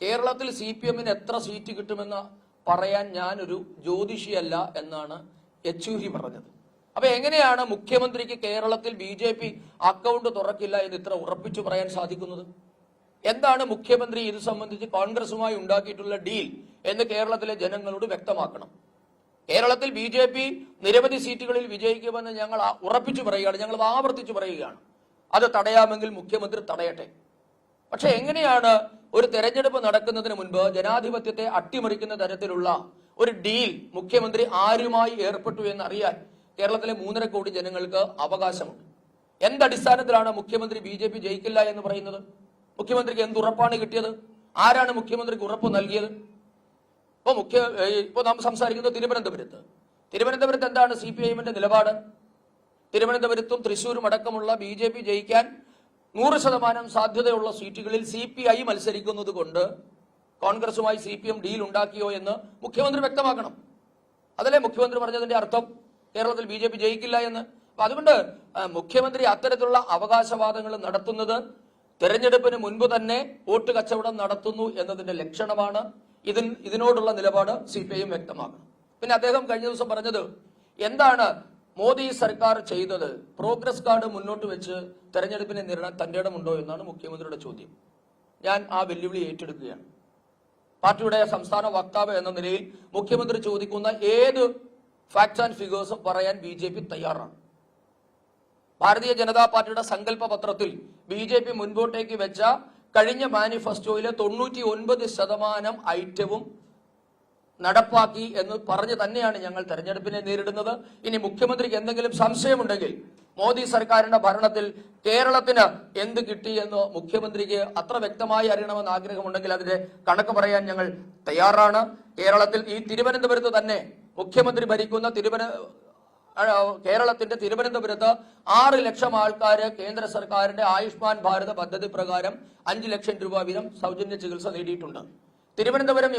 കേരളത്തിൽ CPIMന് എത്ര സീറ്റ് കിട്ടുമെന്ന് പറയാൻ ഞാനൊരു ജ്യോതിഷിയല്ല എന്നാണ് യെച്ചൂരി പറഞ്ഞത്. അപ്പൊ എങ്ങനെയാണ് മുഖ്യമന്ത്രിക്ക് കേരളത്തിൽ BJP അക്കൗണ്ട് തുറക്കില്ല എന്ന് ഇത്ര ഉറപ്പിച്ചു പറയാൻ സാധിക്കുന്നത്? എന്താണ് മുഖ്യമന്ത്രി ഇത് സംബന്ധിച്ച് കോൺഗ്രസുമായി ഉണ്ടാക്കിയിട്ടുള്ള ഡീൽ എന്ന് കേരളത്തിലെ ജനങ്ങളോട് വ്യക്തമാക്കണം. കേരളത്തിൽ BJP നിരവധി സീറ്റുകളിൽ വിജയിക്കുമെന്ന് ഞങ്ങൾ ഉറപ്പിച്ചു പറയുകയാണ്, ഞങ്ങൾ ആവർത്തിച്ചു പറയുകയാണ്. അത് തടയാമെങ്കിൽ മുഖ്യമന്ത്രി തടയട്ടെ. പക്ഷെ എങ്ങനെയാണ് ഒരു തെരഞ്ഞെടുപ്പ് നടക്കുന്നതിന് മുൻപ് ജനാധിപത്യത്തെ അട്ടിമറിക്കുന്ന തരത്തിലുള്ള ഒരു ഡീൽ മുഖ്യമന്ത്രി ആരുമായി ഏർപ്പെട്ടു എന്നറിയാൻ കേരളത്തിലെ 3.5 കോടി ജനങ്ങൾക്ക് അവകാശമുണ്ട്. എന്തടിസ്ഥാനത്തിലാണ് മുഖ്യമന്ത്രി BJP ജയിക്കില്ല എന്ന് പറയുന്നത്? മുഖ്യമന്ത്രിക്ക് എന്തുറപ്പാണ് കിട്ടിയത്? ആരാണ് മുഖ്യമന്ത്രിക്ക് ഉറപ്പ് നൽകിയത്? ഇപ്പൊ നാം സംസാരിക്കുന്നത് തിരുവനന്തപുരത്ത് എന്താണ് CPIMന്റെ നിലപാട്? തിരുവനന്തപുരത്തും തൃശ്ശൂരും അടക്കമുള്ള BJP ജയിക്കാൻ 100% സാധ്യതയുള്ള സീറ്റുകളിൽ CPI മത്സരിക്കുന്നത് കൊണ്ട് കോൺഗ്രസുമായി CPM ഡീൽ ഉണ്ടാക്കിയോ എന്ന് മുഖ്യമന്ത്രി വ്യക്തമാക്കണം. അതല്ലേ മുഖ്യമന്ത്രി പറഞ്ഞതിന്റെ അർത്ഥം, കേരളത്തിൽ BJP ജയിക്കില്ല എന്ന്? അപ്പൊ അതുകൊണ്ട് മുഖ്യമന്ത്രി അത്തരത്തിലുള്ള അവകാശവാദങ്ങൾ നടത്തുന്നത് തെരഞ്ഞെടുപ്പിന് മുൻപ് തന്നെ വോട്ട് കച്ചവടം നടത്തുന്നു എന്നതിന്റെ ലക്ഷണമാണ്. ഇതിനോടുള്ള നിലപാട് CPIM വ്യക്തമാക്കണം. പിന്നെ അദ്ദേഹം കഴിഞ്ഞ ദിവസം പറഞ്ഞത് എന്താണ് മോദി സർക്കാർ ചെയ്തത്? പ്രോഗ്രസ് കാർഡ് മുന്നോട്ട് വെച്ച് തെരഞ്ഞെടുപ്പിനെ നേരിടാൻ തന്റെ ഇടമുണ്ടോ എന്നാണ് മുഖ്യമന്ത്രിയുടെ ചോദ്യം. ഞാൻ ആ വെല്ലുവിളി ഏറ്റെടുക്കുകയാണ്. പാർട്ടിയുടെ സംസ്ഥാന വക്താവ് എന്ന നിലയിൽ മുഖ്യമന്ത്രി ചോദിക്കുന്ന ഏത് ഫാക്ട്സ് ആൻഡ് ഫിഗേഴ്സും പറയാൻ BJP തയ്യാറാണ്. ഭാരതീയ ജനതാ പാർട്ടിയുടെ സങ്കല്പ പത്രത്തിൽ BJP മുൻപോട്ടേക്ക് വെച്ച കഴിഞ്ഞ മാനിഫെസ്റ്റോയിലെ 99% ഐറ്റവും നടപ്പാക്കി എന്ന് പറഞ്ഞു തന്നെയാണ് ഞങ്ങൾ തെരഞ്ഞെടുപ്പിനെ നേരിടുന്നത്. ഇനി മുഖ്യമന്ത്രിക്ക് എന്തെങ്കിലും സംശയമുണ്ടെങ്കിൽ മോദി സർക്കാരിന്റെ ഭരണത്തിൽ കേരളത്തിന് എന്ത് കിട്ടിയെന്ന് മുഖ്യമന്ത്രിക്ക് അത്ര വ്യക്തമായി അറിയണമെന്ന് ആഗ്രഹമുണ്ടെങ്കിൽ അതിന്റെ കണക്ക് പറയാൻ ഞങ്ങൾ തയ്യാറാണ്. കേരളത്തിൽ ഈ തിരുവനന്തപുരത്ത് തന്നെ മുഖ്യമന്ത്രി ഭരിക്കുന്ന കേരളത്തിന്റെ തിരുവനന്തപുരത്ത് 6 ലക്ഷം ആൾക്കാര് കേന്ദ്ര സർക്കാരിന്റെ ആയുഷ്മാൻ ഭാരത് പദ്ധതി പ്രകാരം 5 ലക്ഷം രൂപ വീതം സൗജന്യ ചികിത്സ നേടിയിട്ടുണ്ട്. തിരുവനന്തപുരം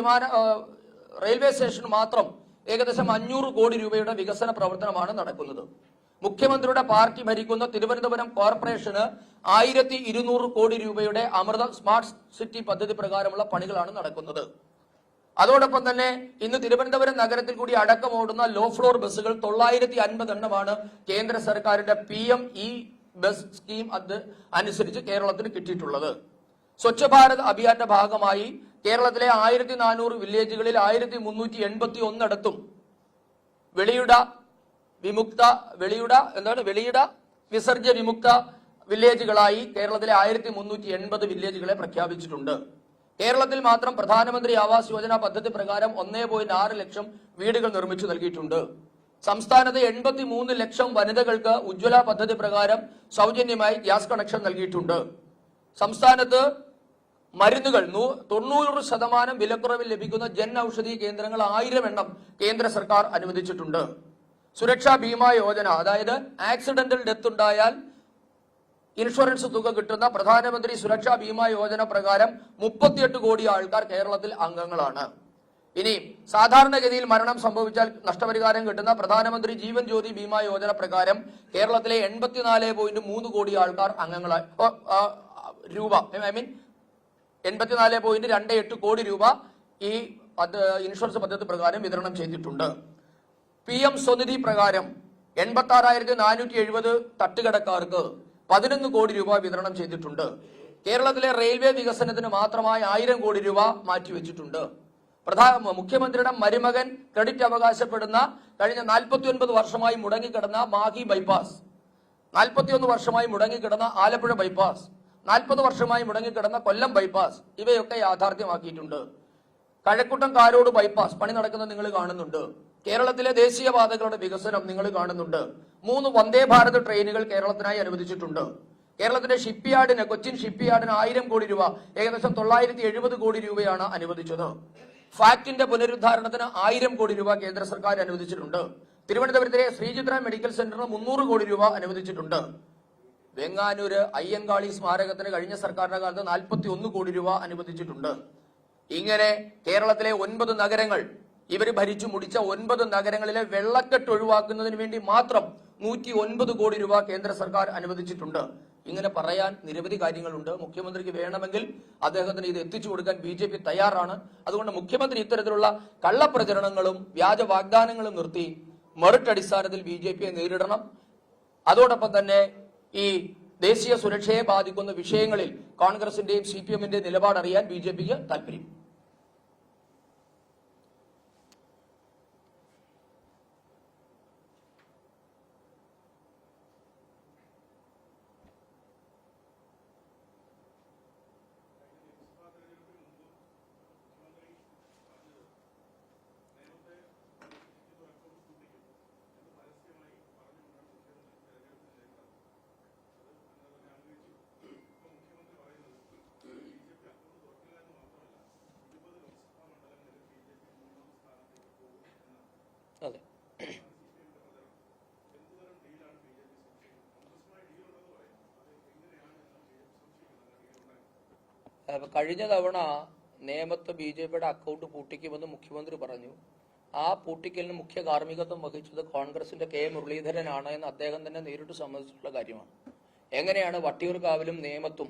റെയിൽവേ സ്റ്റേഷൻ മാത്രം ഏകദേശം 500 കോടി രൂപയുടെ വികസന പ്രവർത്തനമാണ് നടക്കുന്നത്. മുഖ്യമന്ത്രിയുടെ പാർട്ടി ഭരിക്കുന്ന തിരുവനന്തപുരം കോർപ്പറേഷന് 1200 കോടി രൂപയുടെ അമൃത സ്മാർട്ട് സിറ്റി പദ്ധതി പ്രകാരമുള്ള പണികളാണ് നടക്കുന്നത്. അതോടൊപ്പം തന്നെ ഇന്ന് തിരുവനന്തപുരം നഗരത്തിൽ കൂടി അടക്കമോടുന്ന ലോ ഫ്ലോർ ബസ്സുകൾ 950 എണ്ണമാണ് കേന്ദ്ര സർക്കാരിന്റെ PM-E ബസ് സ്കീം അനുസരിച്ച് കേരളത്തിന് കിട്ടിയിട്ടുള്ളത്. സ്വച്ഛ് ഭാരത് അഭിയാന്റെ ഭാഗമായി കേരളത്തിലെ 1400 വില്ലേജുകളിൽ 1381 ഇടത്തും വെളിയിട വിസർജ്യ വിമുക്ത വില്ലേജുകളായി കേരളത്തിലെ 1380 വില്ലേജുകളെ പ്രഖ്യാപിച്ചിട്ടുണ്ട്. കേരളത്തിൽ മാത്രം പ്രധാനമന്ത്രി ആവാസ് യോജന പദ്ധതി പ്രകാരം 1.6 ലക്ഷം വീടുകൾ നിർമ്മിച്ചു നൽകിയിട്ടുണ്ട്. സംസ്ഥാനത്ത് 83 ലക്ഷം വനിതകൾക്ക് ഉജ്ജ്വല പദ്ധതി പ്രകാരം സൗജന്യമായി ഗ്യാസ് കണക്ഷൻ നൽകിയിട്ടുണ്ട്. സംസ്ഥാനത്ത് മരുന്നുകൾ 90% വിലക്കുറവിൽ ലഭിക്കുന്ന ജൻ ഔഷധി കേന്ദ്രങ്ങൾ 1000 എണ്ണം കേന്ദ്ര സർക്കാർ അനുവദിച്ചിട്ടുണ്ട്. സുരക്ഷാ ബീമാ യോജന, അതായത് ആക്സിഡന്റൽ ഡെത്ത് ഉണ്ടായാൽ ഇൻഷുറൻസ് തുക കിട്ടുന്ന പ്രധാനമന്ത്രി സുരക്ഷാ ബീമാ യോജന പ്രകാരം 38 കോടി ആൾക്കാർ കേരളത്തിൽ അംഗങ്ങളാണ്. ഇനി സാധാരണഗതിയിൽ മരണം സംഭവിച്ചാൽ നഷ്ടപരിഹാരം കിട്ടുന്ന പ്രധാനമന്ത്രി ജീവൻ ജ്യോതി ബീമാ യോജന പ്രകാരം കേരളത്തിലെ 84.3 കോടി ആൾക്കാർ അംഗങ്ങളായി 84.28 കോടി രൂപ ഈ ഇൻഷുറൻസ് പദ്ധതി പ്രകാരം വിതരണം ചെയ്തിട്ടുണ്ട്. PM സ്വനിധി പ്രകാരം 86,470 തട്ടുകടക്കാർക്ക് 11 കോടി രൂപ വിതരണം ചെയ്തിട്ടുണ്ട്. കേരളത്തിലെ റെയിൽവേ വികസനത്തിന് മാത്രമായി 1000 കോടി രൂപ മാറ്റിവെച്ചിട്ടുണ്ട്. മുഖ്യമന്ത്രിയുടെ മരുമകൻ ക്രെഡിറ്റ് അവകാശപ്പെടുന്ന കഴിഞ്ഞ 49 വർഷമായി മുടങ്ങിക്കിടന്ന മാഹി ബൈപ്പാസ്, 41 വർഷമായി മുടങ്ങിക്കിടന്ന ആലപ്പുഴ ബൈപ്പാസ്, 40 വർഷമായി മുടങ്ങിക്കിടന്ന കൊല്ലം ബൈപ്പാസ് ഇവയൊക്കെ യാഥാർത്ഥ്യമാക്കിയിട്ടുണ്ട്. കഴക്കൂട്ടം കാരോട് ബൈപ്പാസ് പണി നടക്കുന്നത് നിങ്ങൾ കാണുന്നുണ്ട്. കേരളത്തിലെ ദേശീയപാതകളുടെ വികസനം നിങ്ങൾ കാണുന്നുണ്ട്. 3 വന്ദേ ഭാരത് ട്രെയിനുകൾ കേരളത്തിനായി അനുവദിച്ചിട്ടുണ്ട്. കേരളത്തിന്റെ ഷിപ്പ്യാർഡിന്, കൊച്ചിൻ ഷിപ്പ്യാർഡിന് 1000 കോടി രൂപ, ഏകദേശം 970 കോടി രൂപയാണ് അനുവദിച്ചത്. ഫാക്ടിന്റെ പുനരുദ്ധാരണത്തിന് 1000 കോടി രൂപ കേന്ദ്ര സർക്കാർ അനുവദിച്ചിട്ടുണ്ട്. തിരുവനന്തപുരത്തിലെ ശ്രീചിത്ര മെഡിക്കൽ സെന്ററിന് 300 കോടി രൂപ അനുവദിച്ചിട്ടുണ്ട്. വെങ്ങാനൂര് അയ്യങ്കാളി സ്മാരകത്തിന് കഴിഞ്ഞ സർക്കാരിന്റെ കാലത്ത് 41 കോടി രൂപ അനുവദിച്ചിട്ടുണ്ട്. ഇങ്ങനെ കേരളത്തിലെ 9 നഗരങ്ങൾ, ഇവർ ഭരിച്ചു മുടിച്ച 9 നഗരങ്ങളിലെ വെള്ളക്കെട്ട് ഒഴിവാക്കുന്നതിന് വേണ്ടി മാത്രം 109 കോടി രൂപ കേന്ദ്ര സർക്കാർ അനുവദിച്ചിട്ടുണ്ട്. ഇങ്ങനെ പറയാൻ നിരവധി കാര്യങ്ങളുണ്ട്. മുഖ്യമന്ത്രിക്ക് വേണമെങ്കിൽ അദ്ദേഹത്തിന് ഇത് എത്തിച്ചു കൊടുക്കാൻ BJP തയ്യാറാണ്. അതുകൊണ്ട് മുഖ്യമന്ത്രി ഇത്തരത്തിലുള്ള കള്ളപ്രചരണങ്ങളും വ്യാജ വാഗ്ദാനങ്ങളും നിർത്തി മെറിറ്റ് അടിസ്ഥാനത്തിൽ BJPയെ നേരിടണം. അതോടൊപ്പം തന്നെ ഈ ദേശീയ സുരക്ഷയെ ബാധിക്കുന്ന വിഷയങ്ങളിൽ കോൺഗ്രസിന്റെയും CPM-ന്റെയും നിലപാടറിയാൻ BJPക്ക് താല്പര്യം. കഴിഞ്ഞ തവണ നേമത്ത് BJPയുടെ അക്കൗണ്ട് പൂട്ടിക്കുമെന്ന് മുഖ്യമന്ത്രി പറഞ്ഞു. ആ പൂട്ടിക്കലിന് മുഖ്യ കാർമ്മികത്വം വഹിച്ചത് കോൺഗ്രസിന്റെ K മുരളീധരനാണ് എന്ന് അദ്ദേഹം തന്നെ നേരിട്ട് സമ്മതിച്ചിട്ടുള്ള കാര്യമാണ്. എങ്ങനെയാണ് വട്ടിയൂർക്കാവിലും നേമത്തും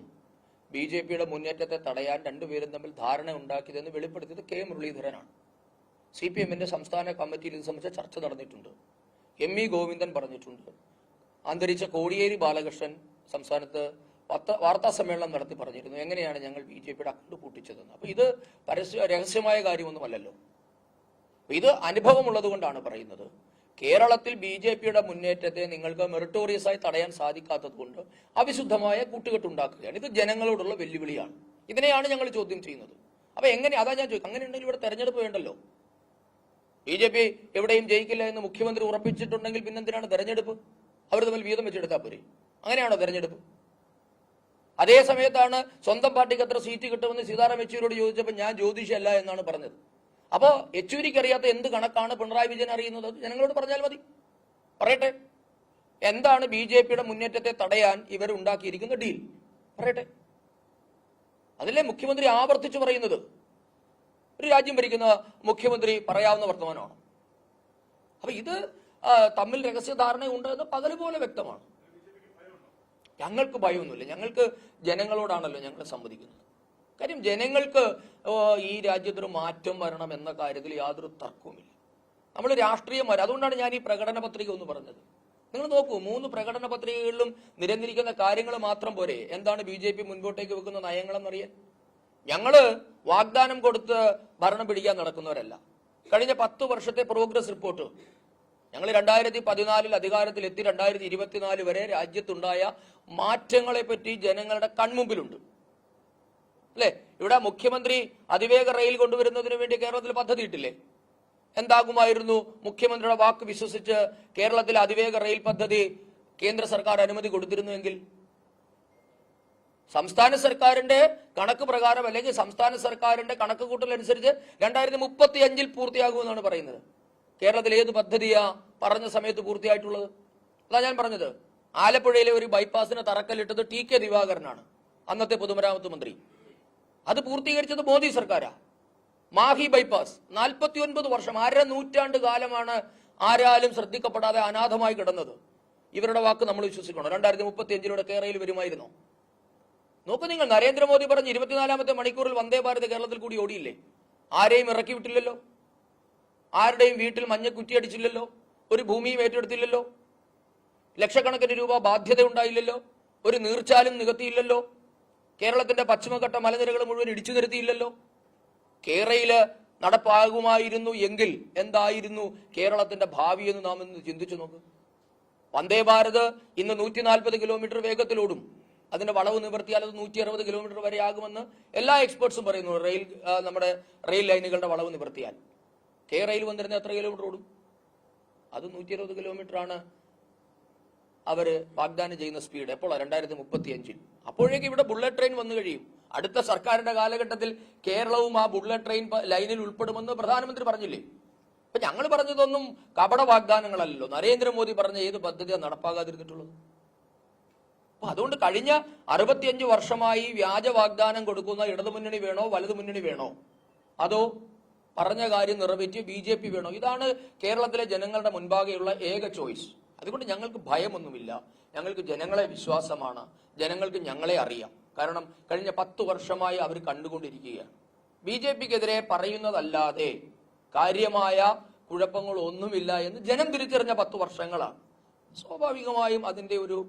BJPയുടെ മുന്നേറ്റത്തെ തടയാൻ രണ്ടുപേരും തമ്മിൽ ധാരണ ഉണ്ടാക്കിയതെന്ന് വെളിപ്പെടുത്തിയത് K മുരളീധരനാണ്. CPM-ന്റെ സംസ്ഥാന കമ്മിറ്റിയിൽ ഇത് സംബന്ധിച്ച ചർച്ച നടന്നിട്ടുണ്ട്. ME ഗോവിന്ദൻ പറഞ്ഞിട്ടുണ്ട്. അന്തരിച്ച കോടിയേരി ബാലകൃഷ്ണൻ സംസ്ഥാനത്ത് വാർത്താ സമ്മേളനം നടത്തി പറഞ്ഞിരുന്നു എങ്ങനെയാണ് ഞങ്ങൾ BJPയുടെ അക്കൗണ്ട് പൂട്ടിച്ചതെന്ന്. അപ്പൊ ഇത് രഹസ്യമായ കാര്യമൊന്നുമല്ലല്ലോ. ഇത് അനുഭവമുള്ളത് കൊണ്ടാണ് പറയുന്നത്. കേരളത്തിൽ BJPയുടെ മുന്നേറ്റത്തെ നിങ്ങൾക്ക് മെറിറ്റോറിയസ് ആയി തടയാൻ സാധിക്കാത്തത് കൊണ്ട് അവിശുദ്ധമായ കൂട്ടുകെട്ടുണ്ടാക്കുകയാണ്. ഇത് ജനങ്ങളോടുള്ള വെല്ലുവിളിയാണ്. ഇതിനെയാണ് ഞങ്ങൾ ചോദ്യം ചെയ്യുന്നത്. അപ്പൊ അതാ ഞാൻ ചോദിക്കും, അങ്ങനെ ഉണ്ടെങ്കിൽ ഇവിടെ തെരഞ്ഞെടുപ്പ് വേണ്ടല്ലോ. BJP എവിടെയും ജയിക്കില്ല എന്ന് മുഖ്യമന്ത്രി ഉറപ്പിച്ചിട്ടുണ്ടെങ്കിൽ പിന്നെന്തിനാണ് തെരഞ്ഞെടുപ്പ്? അവർ തമ്മിൽ വീതം വെച്ചെടുത്താൽ പോരെ? അങ്ങനെയാണോ തെരഞ്ഞെടുപ്പ്? അതേ സമയത്താണ് സ്വന്തം പാർട്ടിക്ക് എത്ര സീറ്റ് കിട്ടുമെന്ന് സീതാറാം യെച്ചൂരിയോട് ചോദിച്ചപ്പോൾ ഞാൻ ജ്യോതിഷല്ല എന്നാണ് പറഞ്ഞത്. അപ്പോൾ യെച്ചൂരിക്ക് അറിയാത്ത എന്ത് കണക്കാണ് പിണറായി വിജയൻ അറിയുന്നത്? ജനങ്ങളോട് പറഞ്ഞാൽ മതി. പറയട്ടെ, എന്താണ് BJPയുടെ മുന്നേറ്റത്തെ തടയാൻ ഇവർ ഉണ്ടാക്കിയിരിക്കുന്ന ഡീൽ? പറയട്ടെ. അതിലെ മുഖ്യമന്ത്രി ആവർത്തിച്ചു പറയുന്നത് ഒരു രാജ്യം ഭരിക്കുന്ന മുഖ്യമന്ത്രി പറയാവുന്ന വർത്തമാനമാണ്. അപ്പൊ ഇത് തമ്മിൽ രഹസ്യധാരണ ഉണ്ട് എന്ന് പകല് പോലെ വ്യക്തമാണ്. ഞങ്ങൾക്ക് ഭയമൊന്നുമില്ല. ഞങ്ങൾക്ക് ജനങ്ങളോടാണല്ലോ ഞങ്ങൾ സംവദിക്കുന്നത്. കാര്യം ജനങ്ങൾക്ക് ഈ രാജ്യത്തൊരു മാറ്റം വരണം എന്ന കാര്യത്തിൽ യാതൊരു തർക്കവുമില്ല. നമ്മൾ രാഷ്ട്രീയം വരും. അതുകൊണ്ടാണ് ഞാൻ ഈ പ്രകടന പത്രിക ഒന്ന് പറഞ്ഞത്. നിങ്ങൾ നോക്കൂ, 3 പ്രകടന പത്രികകളിലും നിരന്നിരിക്കുന്ന കാര്യങ്ങൾ മാത്രം പോരെ എന്താണ് BJP മുൻപോട്ടേക്ക് വെക്കുന്ന നയങ്ങളെന്നറിയാൻ? ഞങ്ങള് വാഗ്ദാനം കൊടുത്ത് ഭരണം പിടിക്കാൻ നടക്കുന്നവരല്ല. കഴിഞ്ഞ 10 വർഷത്തെ പ്രോഗ്രസ് റിപ്പോർട്ട് ഞങ്ങൾ 2014 അധികാരത്തിലെത്തി 2024 വരെ രാജ്യത്തുണ്ടായ മാറ്റങ്ങളെ പറ്റി ജനങ്ങളുടെ കൺമുമ്പിലുണ്ട്. അല്ലെ? ഇവിടെ മുഖ്യമന്ത്രി അതിവേഗ റെയിൽ കൊണ്ടുവരുന്നതിന് വേണ്ടി കേരളത്തിൽ പദ്ധതി ഇട്ടില്ലേ? എന്താകുമായിരുന്നു മുഖ്യമന്ത്രിയുടെ വാക്ക് വിശ്വസിച്ച് കേരളത്തിൽ അതിവേഗ റെയിൽ പദ്ധതി കേന്ദ്ര സർക്കാർ അനുമതി കൊടുത്തിരുന്നുവെങ്കിൽ? സംസ്ഥാന സർക്കാരിന്റെ കണക്ക് പ്രകാരം അല്ലെങ്കിൽ സംസ്ഥാന സർക്കാരിന്റെ കണക്ക് കൂട്ടലനുസരിച്ച് 2035 പൂർത്തിയാകുമെന്നാണ് പറയുന്നത്. കേരളത്തിൽ ഏത് പദ്ധതിയാ പറഞ്ഞ സമയത്ത് പൂർത്തിയായിട്ടുള്ളത്? അതാ ഞാൻ പറഞ്ഞത്. ആലപ്പുഴയിലെ ഒരു ബൈപ്പാസിന് തറക്കല്ലിട്ടത് TK ദിവാകരനാണ്, അന്നത്തെ പൊതുമരാമത്ത് മന്ത്രി. അത് പൂർത്തീകരിച്ചത് മോദി സർക്കാരാ. മാഹി ബൈപ്പാസ് 49 വർഷം, 1/2 നൂറ്റാണ്ട് കാലമാണ് ആരാലും ശ്രദ്ധിക്കപ്പെടാതെ അനാഥമായി കിടന്നത്. ഇവരുടെ വാക്ക് നമ്മൾ വിശ്വസിക്കണം. 2035 കേരളയിൽ വരുമായിരുന്നോ? നോക്കൂ നിങ്ങൾ, നരേന്ദ്രമോദി പറഞ്ഞ് 24ാമത്തെ മണിക്കൂറിൽ വന്ദേ ഭാരത് കേരളത്തിൽ കൂടി ഓടിയില്ലേ? ആരെയും ഇറക്കി വിട്ടില്ലല്ലോ, ആരുടെയും വീട്ടിൽ മഞ്ഞ കുറ്റിയടിച്ചില്ലല്ലോ, ഒരു ഭൂമിയും ഏറ്റെടുത്തില്ലല്ലോ, ലക്ഷക്കണക്കിന് രൂപ ബാധ്യത ഉണ്ടായില്ലല്ലോ, ഒരു നീർച്ചാലും നികത്തിയില്ലല്ലോ, കേരളത്തിന്റെ പശ്ചിമഘട്ട മലനിരകൾ മുഴുവൻ ഇടിച്ചു നിരത്തിയില്ലല്ലോ. കേരളയില് നടപ്പാകുമായിരുന്നു എങ്കിൽ എന്തായിരുന്നു കേരളത്തിന്റെ ഭാവി എന്ന് നാം ഇന്ന് ചിന്തിച്ചു നോക്ക്. വന്ദേ ഭാരത് ഇന്ന് 140 കിലോമീറ്റർ വേഗത്തിലോടും. അതിന്റെ വളവ് നിവർത്തിയാൽ അത് 160 കിലോമീറ്റർ വരെ ആകുമെന്ന് എല്ലാ എക്സ്പേർട്സും പറയുന്നു. നമ്മുടെ റെയിൽ ലൈനുകളുടെ വളവ് നിവർത്തിയാൽ കേരളയിൽ വന്നിരുന്ന എത്ര കിലോമീറ്റർ ഓടും? അത് 160 കിലോമീറ്റർ ആണ് അവര് വാഗ്ദാനം ചെയ്യുന്ന സ്പീഡ്. എപ്പോഴാണ്? 2035. അപ്പോഴേക്കും ഇവിടെ ബുള്ളറ്റ് ട്രെയിൻ വന്നു കഴിയും. അടുത്ത സർക്കാരിന്റെ കാലഘട്ടത്തിൽ കേരളവും ആ ബുള്ളറ്റ് ട്രെയിൻ ലൈനിൽ ഉൾപ്പെടുമെന്ന് പ്രധാനമന്ത്രി പറഞ്ഞില്ലേ? അപ്പൊ ഞങ്ങൾ പറഞ്ഞതൊന്നും കപട വാഗ്ദാനങ്ങളല്ലല്ലോ. നരേന്ദ്രമോദി പറഞ്ഞ ഏത് പദ്ധതിയാണ് നടപ്പാകാതിരുന്നിട്ടുള്ളത്? അപ്പൊ അതുകൊണ്ട് കഴിഞ്ഞ 65 വർഷമായി വ്യാജ വാഗ്ദാനം കൊടുക്കുന്ന ഇടതുമുന്നണി വേണോ വലതുമുന്നണി വേണോ, അതോ പറഞ്ഞ കാര്യം നിറവേറ്റിയ BJP വേണോ? ഇതാണ് കേരളത്തിലെ ജനങ്ങളുടെ മുൻപാകെയുള്ള ഏക ചോയ്സ്. അതുകൊണ്ട് ഞങ്ങൾക്ക് ഭയമൊന്നുമില്ല. ഞങ്ങൾക്ക് ജനങ്ങളെ വിശ്വാസമാണ്. ജനങ്ങൾക്ക് ഞങ്ങളെ അറിയാം. കാരണം കഴിഞ്ഞ 10 വർഷമായി അവർ കണ്ടുകൊണ്ടിരിക്കുകയാണ്. BJPക്കെതിരെ പറയുന്നതല്ലാതെ കാര്യമായ കുഴപ്പങ്ങളൊന്നുമില്ല എന്ന് ജനം തിരിച്ചറിഞ്ഞ 10 വർഷങ്ങളാണ്. സ്വാഭാവികമായും അതിന്റെ ഒരു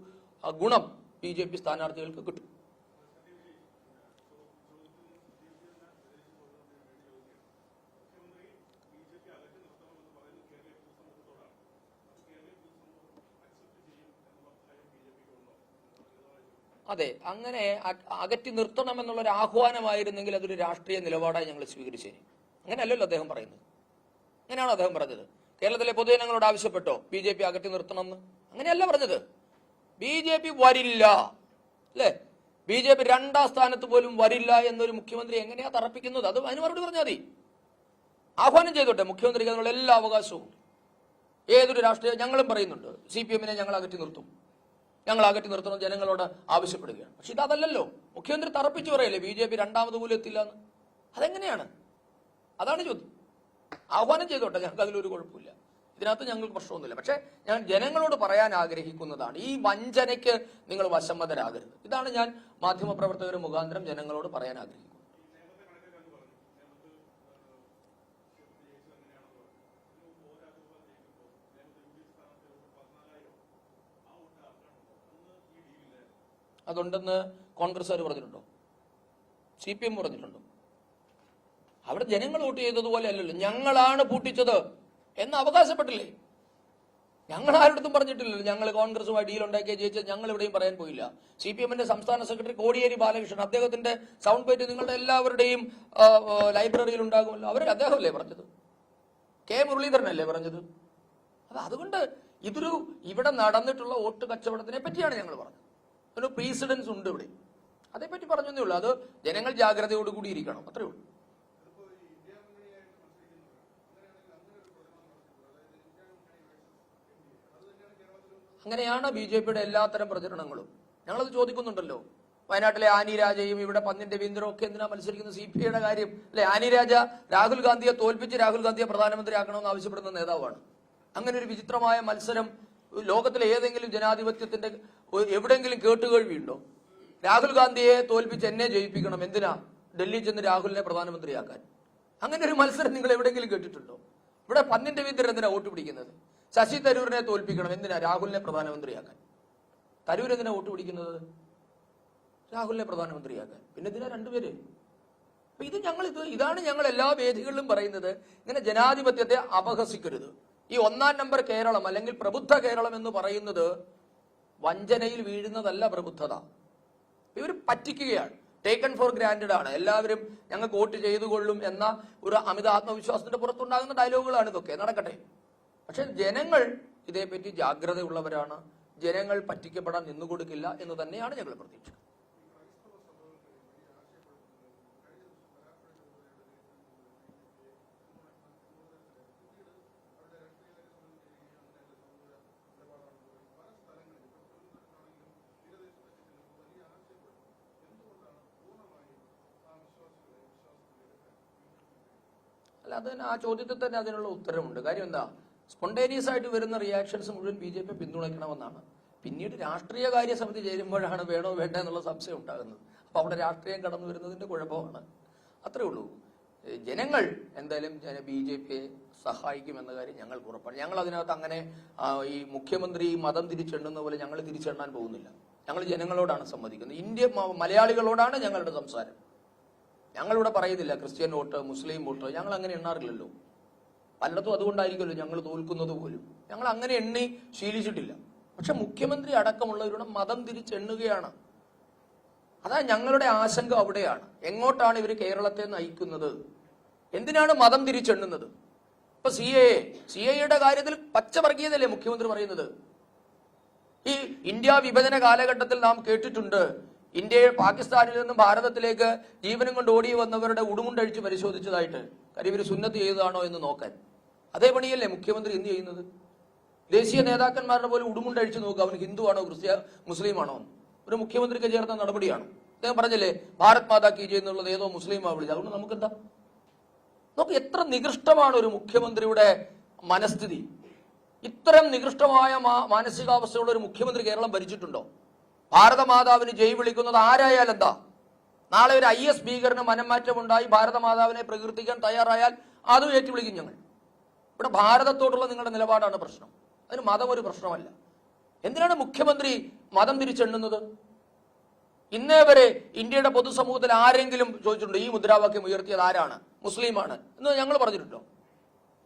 ഗുണം BJP സ്ഥാനാർത്ഥികൾക്ക് കിട്ടും. അതെ, അങ്ങനെ അകറ്റി നിർത്തണം എന്നുള്ളൊരു ആഹ്വാനമായിരുന്നെങ്കിൽ അതൊരു രാഷ്ട്രീയ നിലപാടായി ഞങ്ങൾ സ്വീകരിച്ചേ. അങ്ങനെയല്ലല്ലോ അദ്ദേഹം പറയുന്നത്. അങ്ങനെയാണോ അദ്ദേഹം പറഞ്ഞത്? കേരളത്തിലെ പൊതുജനങ്ങളോട് ആവശ്യപ്പെട്ടോ BJP അകറ്റി നിർത്തണം എന്ന്? അങ്ങനെയല്ല പറഞ്ഞത്. BJP വരില്ല, അല്ലേ? BJP 2ാം സ്ഥാനത്ത് പോലും വരില്ല എന്നൊരു മുഖ്യമന്ത്രി എങ്ങനെയാ തറപ്പിക്കുന്നത്? അത് അതിന് മറുപടി പറഞ്ഞാൽ മതി. ആഹ്വാനം ചെയ്തോട്ടെ. മുഖ്യമന്ത്രിക്ക് അതിനുള്ള എല്ലാ അവകാശവും ഏതൊരു രാഷ്ട്രീയ ഞങ്ങളും പറയുന്നുണ്ട്. CPM-നെ ഞങ്ങൾ അകറ്റി നിർത്തും, ഞങ്ങൾ അകറ്റി നിർത്തണം ജനങ്ങളോട് ആവശ്യപ്പെടുകയാണ്. പക്ഷെ ഇതല്ലല്ലോ. മുഖ്യമന്ത്രി തറപ്പിച്ചു പറയല്ലേ BJP 2ാമത് പോലും എത്തില്ല എന്ന്. അതെങ്ങനെയാണ്? അതാണ് ചോദ്യം. ആഹ്വാനം ചെയ്തോട്ടെ, ഞങ്ങൾക്ക് അതിലൊരു കുഴപ്പമില്ല. ഇതിനകത്ത് ഞങ്ങൾക്ക് പ്രശ്നമൊന്നുമില്ല. പക്ഷെ ഞാൻ ജനങ്ങളോട് പറയാൻ ആഗ്രഹിക്കുന്നതാണ്, ഈ വഞ്ചനയ്ക്ക് നിങ്ങൾ വശംവദരാകരുത്. ഇതാണ് ഞാൻ മാധ്യമപ്രവർത്തകർ മുഖാന്തരം ജനങ്ങളോട് പറയാൻ ആഗ്രഹിക്കുന്നത്. അതുണ്ടെന്ന് കോൺഗ്രസ്സുകാർ പറഞ്ഞിട്ടുണ്ടോ? CPM പറഞ്ഞിട്ടുണ്ടോ? അവിടെ ജനങ്ങൾ വോട്ട് ചെയ്തതുപോലെ അല്ലല്ലോ. ഞങ്ങളാണ് പൂട്ടിച്ചത് എന്ന് അവകാശപ്പെട്ടില്ലേ? ഞങ്ങൾ ആരുടെടുത്തും പറഞ്ഞിട്ടില്ലല്ലോ ഞങ്ങൾ കോൺഗ്രസുമായി ഡീൽ ഉണ്ടാക്കിയ ജയിച്ചത്. ഞങ്ങൾ എവിടെയും പറയാൻ പോയില്ല. CPM-ന്റെ സംസ്ഥാന സെക്രട്ടറി കോടിയേരി ബാലകൃഷ്ണൻ, അദ്ദേഹത്തിന്റെ സൗണ്ട് ബൈറ്റ് നിങ്ങളുടെ എല്ലാവരുടെയും ലൈബ്രറിയിൽ ഉണ്ടാകുമല്ലോ. അദ്ദേഹമല്ലേ പറഞ്ഞത്? K. മുരളീധരനല്ലേ പറഞ്ഞത്? അതുകൊണ്ട് ഇതൊരു ഇവിടെ നടന്നിട്ടുള്ള വോട്ട് കച്ചവടത്തിനെ പറ്റിയാണ് ഞങ്ങൾ പറഞ്ഞത്. ഒരു പ്രീസിഡൻസ് ഉണ്ട് ഇവിടെ, അതേപ്പറ്റി പറഞ്ഞതേ ഉള്ളൂ. അത് ജനങ്ങൾ ജാഗ്രതയോടുകൂടി ഇരിക്കണം, അത്രേ ഉള്ളൂ. അങ്ങനെയാണ് BJPയുടെ എല്ലാത്തരം പ്രചരണങ്ങളും. ഞങ്ങളത് ചോദിക്കുന്നുണ്ടല്ലോ. വയനാട്ടിലെ ആനി രാജയും ഇവിടെ പന്നിൻ രവീന്ദ്രനും ഒക്കെ എന്തിനാ മത്സരിക്കുന്ന? CPIയുടെ കാര്യം അല്ലെ? ആനി രാജ രാഹുൽ ഗാന്ധിയെ തോൽപ്പിച്ച് രാഹുൽ ഗാന്ധിയെ പ്രധാനമന്ത്രിയാക്കണമെന്ന് ആവശ്യപ്പെടുന്ന നേതാവാണ്. അങ്ങനെ ഒരു വിചിത്രമായ മത്സരം ലോകത്തിലെ ഏതെങ്കിലും ജനാധിപത്യത്തിന്റെ എവിടെയെങ്കിലും കേട്ടുകേഴ്വിയുണ്ടോ? രാഹുൽ ഗാന്ധിയെ തോൽപ്പിച്ച് എന്നെ ജയിപ്പിക്കണം, എന്തിനാ? ഡൽഹി ചെന്ന് രാഹുലിനെ പ്രധാനമന്ത്രിയാക്കാൻ. അങ്ങനെ ഒരു മത്സരം നിങ്ങൾ എവിടെയെങ്കിലും കേട്ടിട്ടുണ്ടോ? ഇവിടെ പന്നിൻ രവീന്ദ്രൻ എന്തിനാ വോട്ട് പിടിക്കുന്നത്? ശശി തരൂരിനെ തോൽപ്പിക്കണം, എന്തിനാ? രാഹുലിനെ പ്രധാനമന്ത്രിയാക്കാൻ. തരൂർ എന്തിനാ വോട്ട് പിടിക്കുന്നത്? രാഹുലിനെ പ്രധാനമന്ത്രിയാക്കാൻ. പിന്നെ എന്തിനാ രണ്ടുപേര്? അപ്പൊ ഇതാണ് ഞങ്ങൾ എല്ലാ വേദികളിലും പറയുന്നത്. ഇങ്ങനെ ജനാധിപത്യത്തെ അപഹസിക്കരുത്. ഈ 1-ാം നമ്പർ കേരളം അല്ലെങ്കിൽ പ്രബുദ്ധ കേരളം എന്ന് പറയുന്നത് വഞ്ചനയിൽ വീഴുന്നതല്ല പ്രബുദ്ധത. ഇവർ പറ്റിക്കുകയാണ്, ടേക്കൺ ഫോർ ഗ്രാൻഡഡ് ആണ്. എല്ലാവരും ഞങ്ങൾക്ക് വോട്ട് ചെയ്തുകൊള്ളും എന്ന ഒരു അമിത ആത്മവിശ്വാസത്തിന്റെ പുറത്തുണ്ടാകുന്ന ഡയലോഗുകളാണ് ഇതൊക്കെ. നടക്കട്ടെ. പക്ഷെ ജനങ്ങൾ ഇതേപ്പറ്റി ജാഗ്രതയുള്ളവരാണ്. ജനങ്ങൾ പറ്റിക്കപ്പെടാൻ നിന്നുകൊടുക്കില്ല എന്ന് തന്നെയാണ് ഞങ്ങൾ പ്രതീക്ഷ. അല്ല, അതിന് ആ ചോദ്യത്തിൽ തന്നെ അതിനുള്ള ഉത്തരവുണ്ട്. കാര്യം എന്താ? സ്പോണ്ടേനിയസ് ആയിട്ട് വരുന്ന റിയാക്ഷൻസ് മുഴുവൻ BJP പിന്തുണയ്ക്കണമെന്നാണ്. പിന്നീട് രാഷ്ട്രീയ കാര്യ സമിതി ചേരുമ്പോഴാണ് വേണോ വേണ്ട എന്നുള്ള സംശയം ഉണ്ടാകുന്നത്. അപ്പൊ അവിടെ രാഷ്ട്രീയം കടന്നു വരുന്നതിന്റെ കുഴപ്പമാണ്. അത്രേ ഉള്ളൂ. ജനങ്ങൾ എന്തായാലും BJPയെ സഹായിക്കുമെന്ന കാര്യം ഞങ്ങൾക്ക് ഉറപ്പാണ്. ഞങ്ങൾ അതിനകത്ത് അങ്ങനെ ഈ മുഖ്യമന്ത്രി മതം തിരിച്ചെണ്ണുന്ന പോലെ ഞങ്ങൾ തിരിച്ചെണ്ണാൻ പോകുന്നില്ല. ഞങ്ങൾ ജനങ്ങളോടാണ് സംവദിക്കുന്നത്. മലയാളികളോടാണ് ഞങ്ങളുടെ സംസാരം. ഞങ്ങളിവിടെ പറയുന്നില്ല ക്രിസ്ത്യൻ വോട്ട്, മുസ്ലിം വോട്ട്, ഞങ്ങൾ അങ്ങനെ എണ്ണാറില്ലല്ലോ. പലയിടത്തും അതുകൊണ്ടായിരിക്കുമല്ലോ ഞങ്ങൾ തോൽക്കുന്നത് പോലും. ഞങ്ങൾ അങ്ങനെ എണ്ണി ശീലിച്ചിട്ടില്ല. പക്ഷെ മുഖ്യമന്ത്രി അടക്കമുള്ളവരുടെ മതം തിരിച്ചെണ്ണുകയാണ്. അതാ ഞങ്ങളുടെ ആശങ്ക അവിടെയാണ്. എങ്ങോട്ടാണ് ഇവർ കേരളത്തെ നയിക്കുന്നത്? എന്തിനാണ് മതം തിരിച്ചെണ്ണുന്നത്? ഇപ്പൊ CAA കാര്യത്തിൽ പച്ചവർഗീയതല്ലേ മുഖ്യമന്ത്രി പറയുന്നത്? ഈ ഇന്ത്യ വിഭജന കാലഘട്ടത്തിൽ നാം കേട്ടിട്ടുണ്ട്, ഇന്ത്യയെ പാകിസ്ഥാനിൽ നിന്നും ഭാരതത്തിലേക്ക് ജീവനും കൊണ്ട് ഓടി വന്നവരുടെ ഉടുമുണ്ടഴിച്ച് പരിശോധിച്ചതായിട്ട്. കാര്യം ഇവർ സുന്നത്ത് ചെയ്തതാണോ എന്ന് നോക്കാൻ. അതേ പണിയല്ലേ മുഖ്യമന്ത്രി എന്ത് ചെയ്യുന്നത്? ദേശീയ നേതാക്കന്മാരുടെ പോലെ ഉടുമുണ്ടഴിച്ച് നോക്കുക, അവൻ ഹിന്ദുവാണോ മുസ്ലിമാണോ? ഒരു മുഖ്യമന്ത്രിക്ക് ചേർന്ന നടപടിയാണ്. അദ്ദേഹം പറഞ്ഞല്ലേ ഭാരത് മാതാ കീ ജയ് എന്നുള്ളത് ഏതോ മുസ്ലിമാ വിളിച്ചത്. അതുകൊണ്ട് നമുക്കെന്താ? നോക്ക് എത്ര നികൃഷ്ടമാണ് ഒരു മുഖ്യമന്ത്രിയുടെ മനസ്ഥിതി. ഇത്തരം നികൃഷ്ടമായ മാനസികാവസ്ഥയുള്ള ഒരു മുഖ്യമന്ത്രി കേരളം ഭരിച്ചിട്ടുണ്ടോ? ഭാരതമാതാവിന് ജയ് വിളിക്കുന്നത് ആരായാൽ എന്താ? നാളെ ഒരു IS ഭീകരന് മനംമാറ്റമുണ്ടായി ഭാരതമാതാവിനെ പ്രകീർത്തിക്കാൻ തയ്യാറായാൽ അതും ഏറ്റുവിളിക്കും ഞങ്ങൾ. ഇവിടെ ഭാരതത്തോടുള്ള നിങ്ങളുടെ നിലപാടാണ് പ്രശ്നം, അതിന് മതം ഒരു പ്രശ്നമല്ല. എന്തിനാണ് മുഖ്യമന്ത്രി മതം തിരിച്ചെണ്ണുന്നത്? ഇന്നേ വരെ ഇന്ത്യയുടെ പൊതുസമൂഹത്തിൽ ആരെങ്കിലും ചോദിച്ചിട്ടുണ്ടോ ഈ മുദ്രാവാക്യം ഉയർത്തിയത് ആരാണ്? മുസ്ലിമാണ് എന്ന് ഞങ്ങൾ പറഞ്ഞിട്ടുണ്ടോ?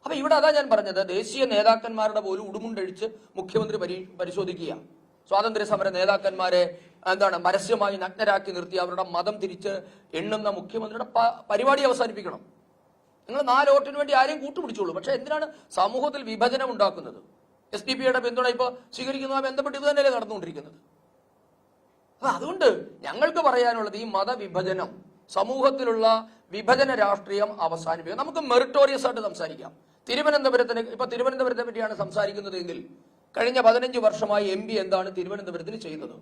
അപ്പൊ ഇവിടെ അതാ ഞാൻ പറഞ്ഞത്, ദേശീയ നേതാക്കന്മാരുടെ പോലും ഉടുമുണ്ടഴിച്ച് മുഖ്യമന്ത്രി പരിശോധിക്കുക. സ്വാതന്ത്ര്യ സമര നേതാക്കന്മാരെ പരസ്യമായി നഗ്നരാക്കി നിർത്തി അവരുടെ മതം തിരിച്ച് എണ്ണുന്ന മുഖ്യമന്ത്രിയുടെ പരിപാടി അവസാനിപ്പിക്കണം. നിങ്ങൾ 4 വോട്ടിന് വേണ്ടി ആരെയും കൂട്ടുപിടിച്ചോളൂ. പക്ഷെ എന്തിനാണ് സമൂഹത്തിൽ വിഭജനം ഉണ്ടാക്കുന്നത്? SDP-യുടെ പിന്തുണ ഇപ്പൊ സ്വീകരിക്കുന്നതുമായി ബന്ധപ്പെട്ട് ഇത് തന്നെയല്ലേ നടന്നുകൊണ്ടിരിക്കുന്നത്? അതുകൊണ്ട് ഞങ്ങൾക്ക് പറയാനുള്ളത് ഈ മതവിഭജനം, സമൂഹത്തിലുള്ള വിഭജന രാഷ്ട്രീയം അവസാനിപ്പിക്കുക. നമുക്ക് മെറിറ്റോറിയസ് ആയിട്ട് സംസാരിക്കാം. തിരുവനന്തപുരത്തെ പറ്റിയാണ് സംസാരിക്കുന്നതെങ്കിൽ കഴിഞ്ഞ 15 വർഷമായി MP എന്താണ് തിരുവനന്തപുരത്തിന് ചെയ്യുന്നത്?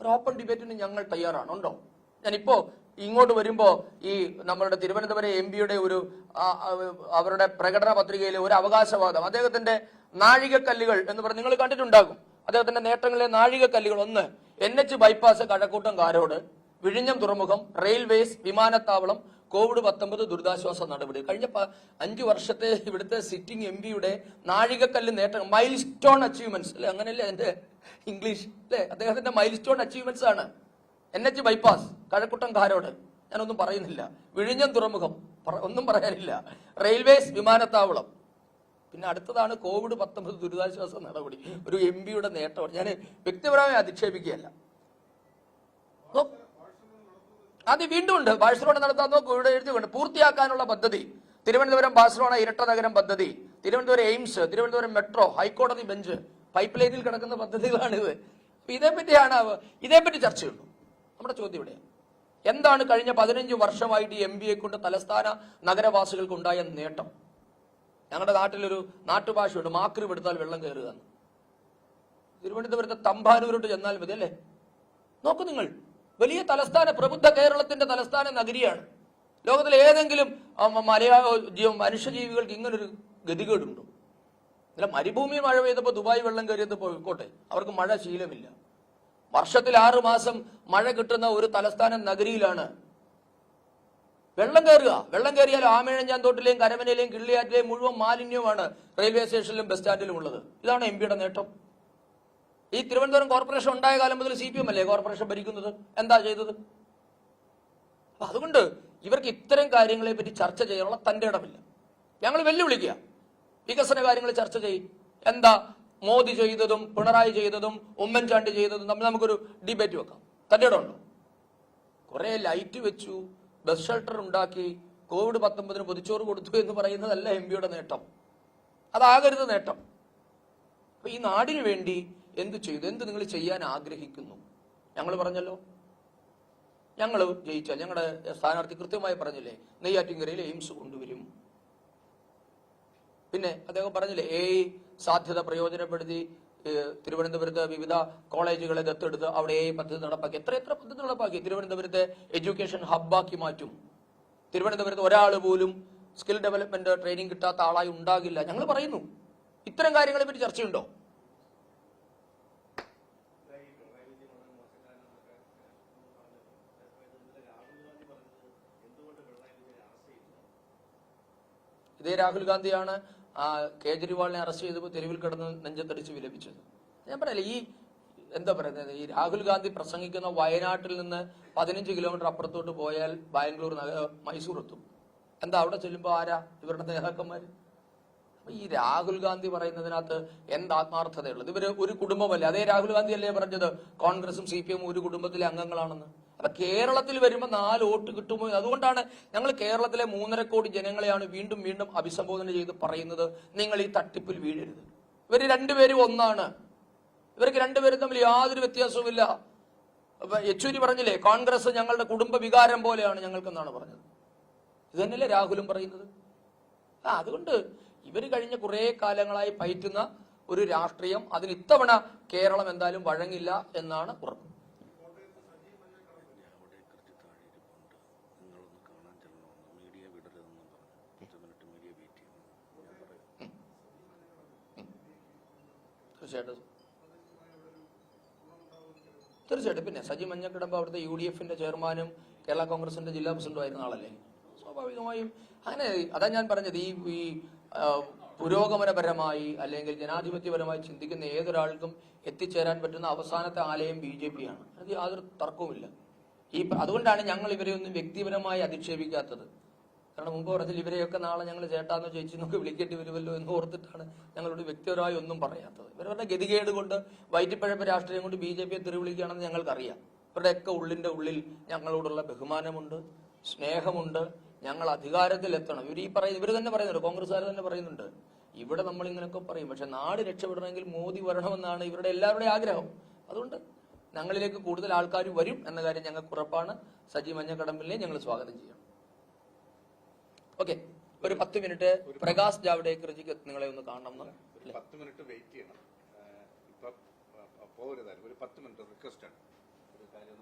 ഒരു ഓപ്പൺ ഡിബേറ്റിന് ഞങ്ങൾ തയ്യാറാണ്. ഉണ്ടോ? ഞാനിപ്പോ ഇങ്ങോട്ട് വരുമ്പോ ഈ നമ്മളുടെ തിരുവനന്തപുരം MP-യുടെ അവരുടെ പ്രകടന പത്രികയിലെ ഒരു അവകാശവാദം, അദ്ദേഹത്തിന്റെ നാഴികക്കല്ലുകൾ എന്ന് പറഞ്ഞ് നിങ്ങൾ കണ്ടിട്ടുണ്ടാകും. അദ്ദേഹത്തിന്റെ നേട്ടങ്ങളിലെ നാഴികക്കല്ലുകൾ: 1, NH ബൈപ്പാസ് കഴക്കൂട്ടം കാരോട്, വിഴിഞ്ഞം തുറമുഖം, റെയിൽവേസ്, വിമാനത്താവളം, COVID-19 ദുരിതാശ്വാസ നടപടി. കഴിഞ്ഞ 5 വർഷത്തെ ഇവിടുത്തെ സിറ്റിംഗ് MP-യുടെ നാഴികക്കല്ല് നേട്ടം, മൈൽ സ്റ്റോൺ അച്ചീവ്മെന്റ്സ് അല്ലെ, അങ്ങനെയല്ലേ എന്റെ ഇംഗ്ലീഷ് അല്ലെ? അദ്ദേഹത്തിന്റെ മൈൽ സ്റ്റോൺ അച്ചീവ്മെന്റ്സ് ആണ്. NH ബൈപ്പാസ് കഴക്കൂട്ടം കാരോട്, ഞാനൊന്നും പറയുന്നില്ല. വിഴിഞ്ഞം തുറമുഖം, ഒന്നും പറയാനില്ല. റെയിൽവേസ്, വിമാനത്താവളം. പിന്നെ അടുത്തതാണ് COVID-19 ദുരിതാശ്വാസ നടപടി. ഒരു MP-യുടെ നേട്ടമാണ്. ഞാൻ വ്യക്തിപരമായി അധിക്ഷേപിക്കുകയല്ല. അത് വീണ്ടും ഉണ്ട്. ബാഴ്സലോണ നടത്താൻ നോക്കൂ, ഇവിടെ എഴുതിയുണ്ട് പൂർത്തിയാക്കാനുള്ള പദ്ധതി. തിരുവനന്തപുരം ബാഴ്സലോണ ഇരട്ട നഗരം പദ്ധതി തിരുവനന്തപുരം എയിംസ്, തിരുവനന്തപുരം മെട്രോ, ഹൈക്കോടതി ബെഞ്ച്, പൈപ്പ് ലൈനിൽ കിടക്കുന്ന പദ്ധതികളാണിത്. ഇതേപ്പറ്റി ചർച്ചയുള്ളൂ. നമ്മുടെ ചോദ്യം ഇവിടെ എന്താണ് കഴിഞ്ഞ 15 വർഷമായിട്ട് ഈ MBA കൊണ്ട് തലസ്ഥാന നഗരവാസികൾക്ക് ഉണ്ടായ നേട്ടം? ഞങ്ങളുടെ നാട്ടിലൊരു നാട്ടുഭാഷയുണ്ട്, മാക്രി എടുത്താൽ വെള്ളം കയറുക എന്ന്. തിരുവനന്തപുരത്തെ തമ്പാനൂരോട്ട് ചെന്നാൽ മതി അല്ലേ? നോക്കൂ നിങ്ങൾ, വലിയ തലസ്ഥാന, പ്രബുദ്ധ കേരളത്തിന്റെ തലസ്ഥാന നഗരിയാണ്. ലോകത്തിലെ ഏതെങ്കിലും മനുഷ്യജീവികൾക്ക് ഇങ്ങനൊരു ഗതികേടുണ്ടോ? ഇല്ല, മരുഭൂമിയിൽ മഴ പെയ്തപ്പോൾ ദുബായ് വെള്ളം കയറിയത് പോയിക്കോട്ടെ, അവർക്ക് മഴ ശീലമില്ല. വർഷത്തിൽ 6 മാസം മഴ കിട്ടുന്ന ഒരു തലസ്ഥാന നഗരിയിലാണ് വെള്ളം കയറുക. വെള്ളം കയറിയാൽ ആമേഴഞ്ചാൻ തോട്ടിലെയും കരമനയിലെയും കിള്ളിയാറ്റിലെയും മുഴുവൻ മാലിന്യവുമാണ് റെയിൽവേ സ്റ്റേഷനിലും ബസ് സ്റ്റാൻഡിലും ഉള്ളത്. ഇതാണ് MPയുടെ നേട്ടം. ഈ തിരുവനന്തപുരം കോർപ്പറേഷൻ ഉണ്ടായ കാലം മുതൽ CPM അല്ലേ കോർപ്പറേഷൻ ഭരിക്കുന്നത്? എന്താ ചെയ്തത്? അപ്പൊ അതുകൊണ്ട് ഇവർക്ക് ഇത്തരം കാര്യങ്ങളെ പറ്റി ചർച്ച ചെയ്യാനുള്ള തന്റെ ഇടമില്ല. ഞങ്ങൾ വെല്ലുവിളിക്കുക, വികസന കാര്യങ്ങൾ ചർച്ച ചെയ്യും. എന്താ മോദി ചെയ്തതും പിണറായി ചെയ്തതും ഉമ്മൻചാണ്ടി ചെയ്തതും തമ്മിൽ നമുക്കൊരു ഡിബേറ്റ് വെക്കാം. തന്റെ ഇടമുണ്ടോ? കുറെ ലൈറ്റ് വെച്ചു, ബസ് ഷെൽട്ടർ ഉണ്ടാക്കി, COVID-19 പൊതിച്ചോറ് കൊടുത്തു എന്ന് പറയുന്നതല്ല MPയുടെ നേട്ടം. അതാകരുത് നേട്ടം. അപ്പൊ ഈ നാടിന് വേണ്ടി എന്ത് ചെയ്തു, എന്ത് നിങ്ങൾ ചെയ്യാൻ ആഗ്രഹിക്കുന്നു? ഞങ്ങൾ പറഞ്ഞല്ലോ, ഞങ്ങൾ ജയിച്ചാൽ ഞങ്ങളുടെ സ്ഥാനാർത്ഥി കൃത്യമായി പറഞ്ഞില്ലേ, നെയ്യാറ്റിൻകരയിൽ എയിംസ് കൊണ്ടുവരും. പിന്നെ അദ്ദേഹം പറഞ്ഞില്ലേ, സാധ്യത പ്രയോജനപ്പെടുത്തി തിരുവനന്തപുരത്ത് വിവിധ കോളേജുകളെ ദത്തെടുത്ത് അവിടെ പദ്ധതി നടപ്പാക്കി. എത്ര പദ്ധതി നടപ്പാക്കി? തിരുവനന്തപുരത്തെ എഡ്യൂക്കേഷൻ ഹബ്ബാക്കി മാറ്റും. തിരുവനന്തപുരത്ത് ഒരാൾ പോലും സ്കിൽ ഡെവലപ്മെന്റ് ട്രെയിനിങ് കിട്ടാത്ത ആളായി ഉണ്ടാകില്ല. ഞങ്ങൾ പറയുന്നു. ഇത്തരം കാര്യങ്ങളെ പറ്റി ചർച്ചയുണ്ടോ? ഇതേ രാഹുൽ ഗാന്ധിയാണ് കേജ്രിവാളിനെ അറസ്റ്റ് ചെയ്തപ്പോൾ തെരുവിൽ കിടന്ന് നെഞ്ചത്തടിച്ച് വിലപിച്ചത്. ഞാൻ പറയല്ലേ, ഈ എന്താ പറയുന്നത്, ഈ രാഹുൽ ഗാന്ധി പ്രസംഗിക്കുന്ന വയനാട്ടിൽ നിന്ന് 15 കിലോമീറ്റർ അപ്പുറത്തോട്ട് പോയാൽ ബാംഗ്ലൂർ, മൈസൂർ എത്തും. എന്താ അവിടെ ചെല്ലുമ്പോൾ ആരാ ഇവരുടെ നേതാക്കന്മാര്? അപ്പൊ ഈ രാഹുൽ ഗാന്ധി പറയുന്നതിനകത്ത് എന്ത് ആത്മാർത്ഥതയുള്ളത്? ഇവര് ഒരു കുടുംബമല്ലേ? അതേ രാഹുൽ ഗാന്ധി അല്ലേ പറഞ്ഞത് കോൺഗ്രസും CPM ഒരു കുടുംബത്തിലെ അംഗങ്ങളാണെന്ന്? അപ്പൊ കേരളത്തിൽ വരുമ്പോൾ 4 വോട്ട് കിട്ടുമോ? അതുകൊണ്ടാണ് ഞങ്ങൾ കേരളത്തിലെ 3.5 കോടി ജനങ്ങളെയാണ് വീണ്ടും വീണ്ടും അഭിസംബോധന ചെയ്ത് പറയുന്നത്, നിങ്ങൾ ഈ തട്ടിപ്പിൽ വീഴരുത്. ഇവര് രണ്ടുപേരും ഒന്നാണ്. ഇവർക്ക് രണ്ടുപേരും തമ്മിൽ യാതൊരു വ്യത്യാസവുമില്ല. അപ്പൊ യെച്ചൂരി പറഞ്ഞില്ലേ, കോൺഗ്രസ് ഞങ്ങളുടെ കുടുംബ വികാരം പോലെയാണ് ഞങ്ങൾക്കെന്നാണ് പറഞ്ഞത്. ഇത് തന്നെയല്ലേ രാഹുലും പറയുന്നത്? അതുകൊണ്ട് ഇവർ കഴിഞ്ഞ കുറെ കാലങ്ങളായി പയറ്റുന്ന ഒരു രാഷ്ട്രീയം, അതിന് ഇത്തവണ കേരളം എന്തായാലും വഴങ്ങില്ല എന്നാണ് ഉറപ്പ്. തീർച്ചയായിട്ടും. പിന്നെ സജി മഞ്ഞക്കിടമ്പ് അവിടുത്തെ UDFന്റെ ചെയർമാനും കേരള കോൺഗ്രസിന്റെ ജില്ലാ പ്രസിഡന്റും ആയിരുന്ന ആളല്ലേ. സ്വാഭാവികമായും അങ്ങനെ അതാ ഞാൻ പറഞ്ഞത്, ഈ പുരോഗമനപരമായി അല്ലെങ്കിൽ ജനാധിപത്യപരമായി ചിന്തിക്കുന്ന ഏതൊരാൾക്കും എത്തിച്ചേരാൻ പറ്റുന്ന അവസാനത്തെ ആലയം BJP ആണ്. അത് യാതൊരു തർക്കവുമില്ല. അതുകൊണ്ടാണ് ഞങ്ങൾ ഇവരെ ഒന്നും വ്യക്തിപരമായി അധിക്ഷേപിക്കാത്തത്. കാരണം മുമ്പ് പറഞ്ഞാൽ ഇവരെയൊക്കെ നാളെ ഞങ്ങൾ ചേട്ടാന്നോ ചേച്ചിന്നൊക്കെ വിളിക്കേണ്ടി വരുമല്ലോ എന്ന് ഓർത്തിട്ടാണ് ഞങ്ങളോട് വ്യക്തിപരമായി ഒന്നും പറയാത്തത്. ഇവരുടെ ഗതികേട് കൊണ്ട്, വയറ്റിപ്പഴപ്പ് രാഷ്ട്രീയം കൊണ്ട് BJPയെ തെറിവിളിക്കുകയാണെന്ന് ഞങ്ങൾക്കറിയാം. ഇവരുടെയൊക്കെ ഉള്ളിൽ ഞങ്ങളോടുള്ള ബഹുമാനമുണ്ട്, സ്നേഹമുണ്ട്. ഞങ്ങൾ അധികാരത്തിലെത്തണം. ഇവർ തന്നെ പറയുന്നുണ്ട്, കോൺഗ്രസ്സുകാർ തന്നെ പറയുന്നുണ്ട്, ഇവിടെ നമ്മൾ ഇങ്ങനെയൊക്കെ പറയും, പക്ഷെ നാട് രക്ഷപ്പെടണമെങ്കിൽ മോദി വരണമെന്നാണ് ഇവരുടെ എല്ലാവരുടെയും ആഗ്രഹം. അതുകൊണ്ട് ഞങ്ങളിലേക്ക് കൂടുതൽ ആൾക്കാർ വരും എന്ന കാര്യം ഞങ്ങൾക്ക് ഉറപ്പാണ്. സജി മഞ്ഞക്കടമ്പിലിനെ ഞങ്ങൾ സ്വാഗതം ചെയ്യണം. ഓക്കെ, ഒരു 10 മിനിറ്റ് പ്രകാശ് ജാവ്ദേക്കർജിക്ക് നിങ്ങളെ ഒന്ന് കാണണം. 10 മിനിറ്റ് വെയിറ്റ് ചെയ്യണം. ഇപ്പൊ പോകരുതായിരുന്നു, ഒരു 10 മിനിറ്റ് റിക്വസ്റ്റ് ആണ്.